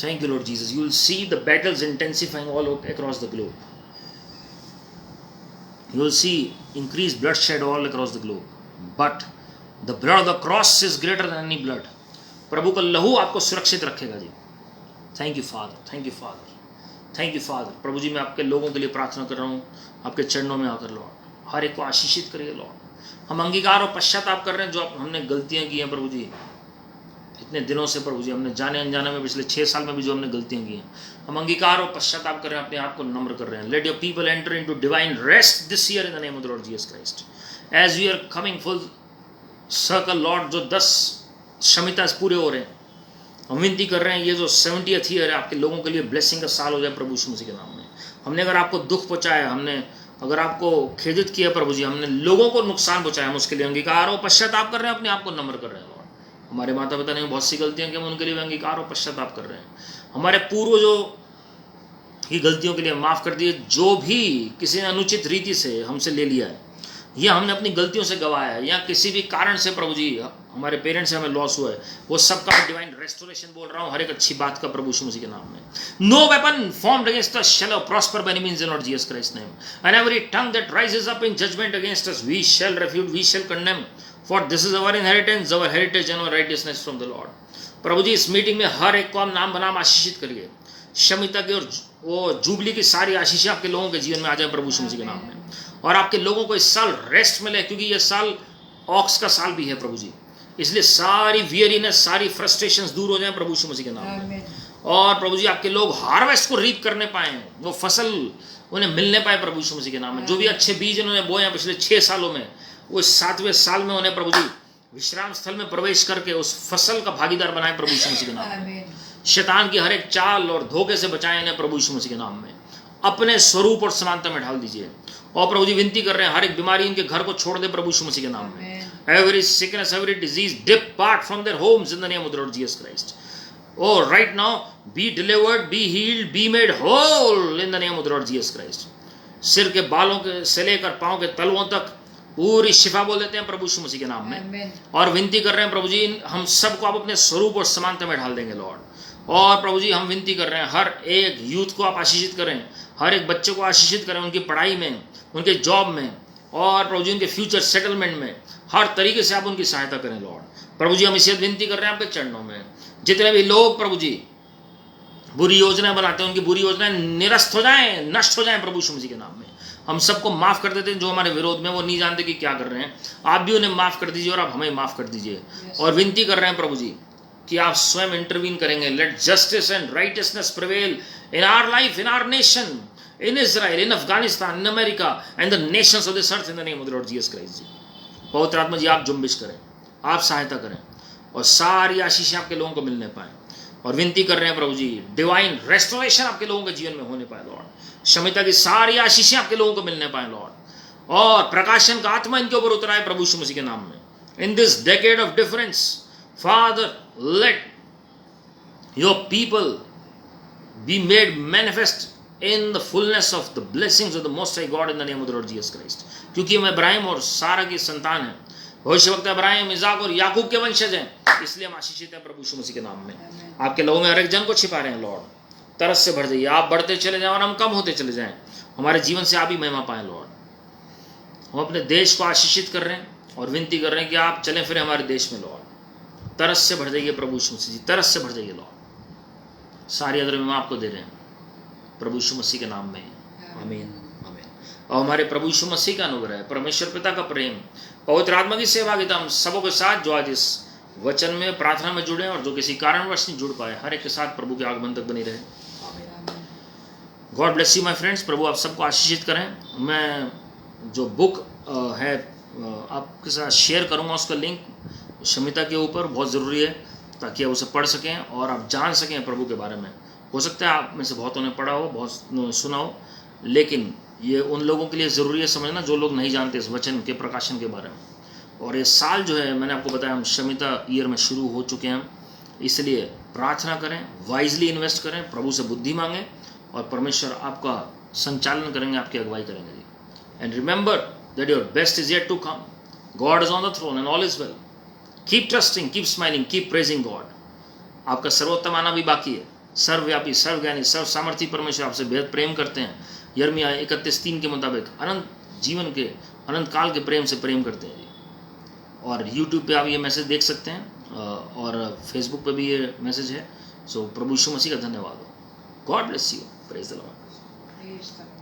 Thank you, Lord Jesus. You will see the battles intensifying all across the globe. You will see increased bloodshed all across the globe. But the blood of the cross is greater than any blood. प्रभु का लहू आपको सुरक्षित रखेगा जी। Thank you, Father. Thank you, Father. Thank you, Father. प्रभु जी, मैं आपके लोगों के लिए प्रार्थना कर रहा हूँ, आपके चरणों में आकर लॉर्ड हर एक को आशीषित करिए लॉर्ड। हम अंगीकार और पश्चाताप कर रहे हैं जो हमने गलतियां की हैं प्रभु जी, इतने दिनों से प्रभु जी, हमने जाने अनजाने में पिछले 6 साल में भी जो हमने गलतियां की हैं, हम अंगीकार और पश्चाताप कर रहे हैं, अपने आप को नम्र कर रहे हैं। Let your people enter into divine rest this year in the name of the Lord Jesus Christ. As we are coming full circle Lord, जो 10 क्षमता पूरे हो रहे हैं, हम विनती कर रहे हैं ये जो 70th ईयर है आपके लोगों के लिए ब्लेसिंग का साल हो जाए प्रभु यीशु मसीह के नाम में। हमने अगर आपको दुख पहुंचाया, हमने अगर आपको खेदित किया प्रभु जी, हमने लोगों को नुकसान पहुंचाया, हम उसके लिए अंगीकार और पश्चाताप कर रहे हैं, अपने आप को नम्र कर रहे हैं लॉर्ड। हमारे माता पिता ने बहुत सी गलतियां की, हम उनके लिए अंगीकार और पश्चाताप कर रहे हैं। हमारे पूर्वजों की गलतियों के लिए माफ़ कर दिए, जो भी किसी ने अनुचित रीति से हमसे ले लिया है, या हमने अपनी गलतियों से गवाया है, या किसी भी कारण से प्रभु जी हमारे पेरेंट्स से हमें लॉस हुआ है, वो सब का डिवाइन रेस्टोरेशन बोल रहा हूँ, हर एक अच्छी बात का प्रभु यीशु मसीह के नाम में। No weapon formed against us shall prosper by any means in Lord Jesus Christ name, and every tongue that rises up in judgement against us we shall refute, we shall condemn, for this is our inheritance, our heritage and our righteousness from the Lord. प्रभु जी, इस मीटिंग में हर एक को हम नाम बनाम आशीषित करिए। शमिता की और वो जुबली की सारी आशीषें आपके लोगों के जीवन में आ जाए प्रभु यीशु मसीह के नाम में, और आपके लोगों को इस साल रेस्ट मिले, क्योंकि ये साल ऑक्स का साल भी है प्रभु जी। इसलिए सारी वियरीनेस, सारी फ्रस्ट्रेशंस दूर हो जाएं प्रभु यीशु मसीह के नाम में, और प्रभु जी आपके लोग हार्वेस्ट को रीप करने पाए, वो फसल उन्हें मिलने पाए प्रभु यीशु मसीह के नाम में। जो भी अच्छे बीज उन्होंने बोए हैं पिछले 6 सालों में, वो 7वें साल में उन्हें प्रभु जी विश्राम स्थल में प्रवेश करके उस फसल का भागीदार बनाए प्रभु यीशु मसीह के नाम में। शैतान की हर एक चाल और धोखे से बचाएं इन्हें प्रभु यीशु मसीह के नाम में, अपने स्वरूप और समानता में ढाल दीजिए। और प्रभु जी विनती कर रहे हैं, हर एक बीमारी इनके घर को छोड़ दे प्रभु यीशु मसीह के नाम में। Every sickness, every disease, depart from their homes in the name of the Lord Jesus Christ. Oh, right now, be delivered, be healed, be made whole in the name of the Lord Jesus Christ. सिर के बालों के से लेकर पांव के तलवों तक पूरी शिफा बोल देते हैं प्रभु यीशु मसीह के नाम में, और विनती कर रहे हैं प्रभु जी, हम सबको आप अपने स्वरूप और समानता में ढाल देंगे लॉर्ड। और प्रभु जी हम विनती कर रहे हैं, हर एक यूथ को आप आशीषित करें, हर एक बच्चे को आशीषित करें, उनकी पढ़ाई में, उनके जॉब में, और प्रभु जी उनके फ्यूचर सेटलमेंट में हर तरीके से आप उनकी सहायता करें लॉर्ड। प्रभु जी हम इसे विनती कर रहे हैं आपके चरणों में। जितने भी लोग प्रभु जी बुरी योजनाएं बनाते हैं, उनकी बुरी योजनाएं निरस्त हो जाएं, नष्ट हो जाएं प्रभु यीशु मसीह के नाम में। हम सबको माफ कर देते हैं जो हमारे विरोध में, वो नहीं जानते कि क्या कर रहे हैं। आप भी उन्हें माफ कर दीजिए और आप हमें माफ कर दीजिए। और विनती कर रहे हैं प्रभु जी कि आप स्वयं इंटरवीन करेंगे। Let justice and righteousness prevail in our life, in our nation, in Israel, in Afghanistan, in America, and the nations of this earth in the name of the Lord Jesus Christ जी। पवित्र आत्मा जी आप जुम्बिश करें, आप सहायता करें, और सारी आशीषें आपके लोगों को मिलने पाए। और विनती कर रहे हैं प्रभु जी, डिवाइन रेस्टोरेशन आपके लोगों के जीवन में होने पाए लॉर्ड। शमिता की सारी आशीषें आपके लोगों को मिलने पाए लॉर्ड। और प्रकाशन का आत्मा इनके ऊपर उतरा है प्रभु यीशु मसीह के नाम में. In this decade of difference, father, late your people be made manifest in the fullness of the blessings of the Most High God in the name of the Lord Jesus Christ. क्योंकि हम इब्राहिम और सारा की संतान हैं, भविष्यवक्ता इब्राहिम, इसाक और याकूब के वंशज हैं, इसलिए हम आशीषित हैं प्रभु यीशु मसीह के नाम में. आपके लोगों में हर एक जन को छिपा रहे हैं लॉर्ड. तरस से भर जाइए, आप बढ़ते चले जाएं और हम कम होते चले जाएं. हमारे जीवन से आप ही महिमा पाएं लॉर्ड. हम अपने देश को आशीषित कर रहे हैं और विनती कर रहे हैं कि आप चलें फिर हमारे देश में लॉर्ड. तरस से भर जाइए प्रभु यीशु मसीह जी, तरस से भर जाइए लॉर्ड. सारी अदर महिमा आपको दे रहे हैं प्रभु यीशु मसीह के नाम में. आमीन, आमीन. और हमारे प्रभु यीशु मसीह का अनुग्रह, परमेश्वर पिता का प्रेम, पवित्र आत्मा की सहभागिता हम सबों के साथ जो आज इस वचन में प्रार्थना में जुड़े और जो किसी कारणवश नहीं जुड़ पाए, हर एक के साथ प्रभु के आगमन तक बनी रहे. God bless you my friends. प्रभु आप सबको आशीषित करें. मैं जो बुक है आपके साथ शेयर करूंगा, उसका लिंक शमिता के ऊपर बहुत ज़रूरी है ताकि आप उसे पढ़ सकें और आप जान सकें प्रभु के बारे में. हो सकता है आप में से बहुतों ने पढ़ा हो, बहुत सुना हो, लेकिन ये उन लोगों के लिए ज़रूरी है समझना जो लोग नहीं जानते इस वचन के प्रकाशन के बारे में. और ये साल जो है, मैंने आपको बताया, हम शमिता ईयर में शुरू हो चुके हैं. इसलिए प्रार्थना करें, वाइजली इन्वेस्ट करें, प्रभु से बुद्धि मांगें और परमेश्वर आपका संचालन करेंगे, आपकी अगुवाई करेंगे जी. And remember that your best is yet to come. God is on the throne and all is well. Keep trusting, keep smiling, keep praising God. आपका सर्वोत्तम आना भी बाकी है. सर्वव्यापी, सर्वज्ञानी, सर्व सामर्थी परमेश्वर आपसे बेहद प्रेम करते हैं. यिर्मयाह 31:3 के मुताबिक अनंत जीवन के, अनंत काल के प्रेम से प्रेम करते हैं जी. और YouTube पे आप ये मैसेज देख सकते हैं और Facebook पे भी ये मैसेज है. सो प्रभु यीशु मसीह का धन्यवाद हो. God bless you. Praise the Lord.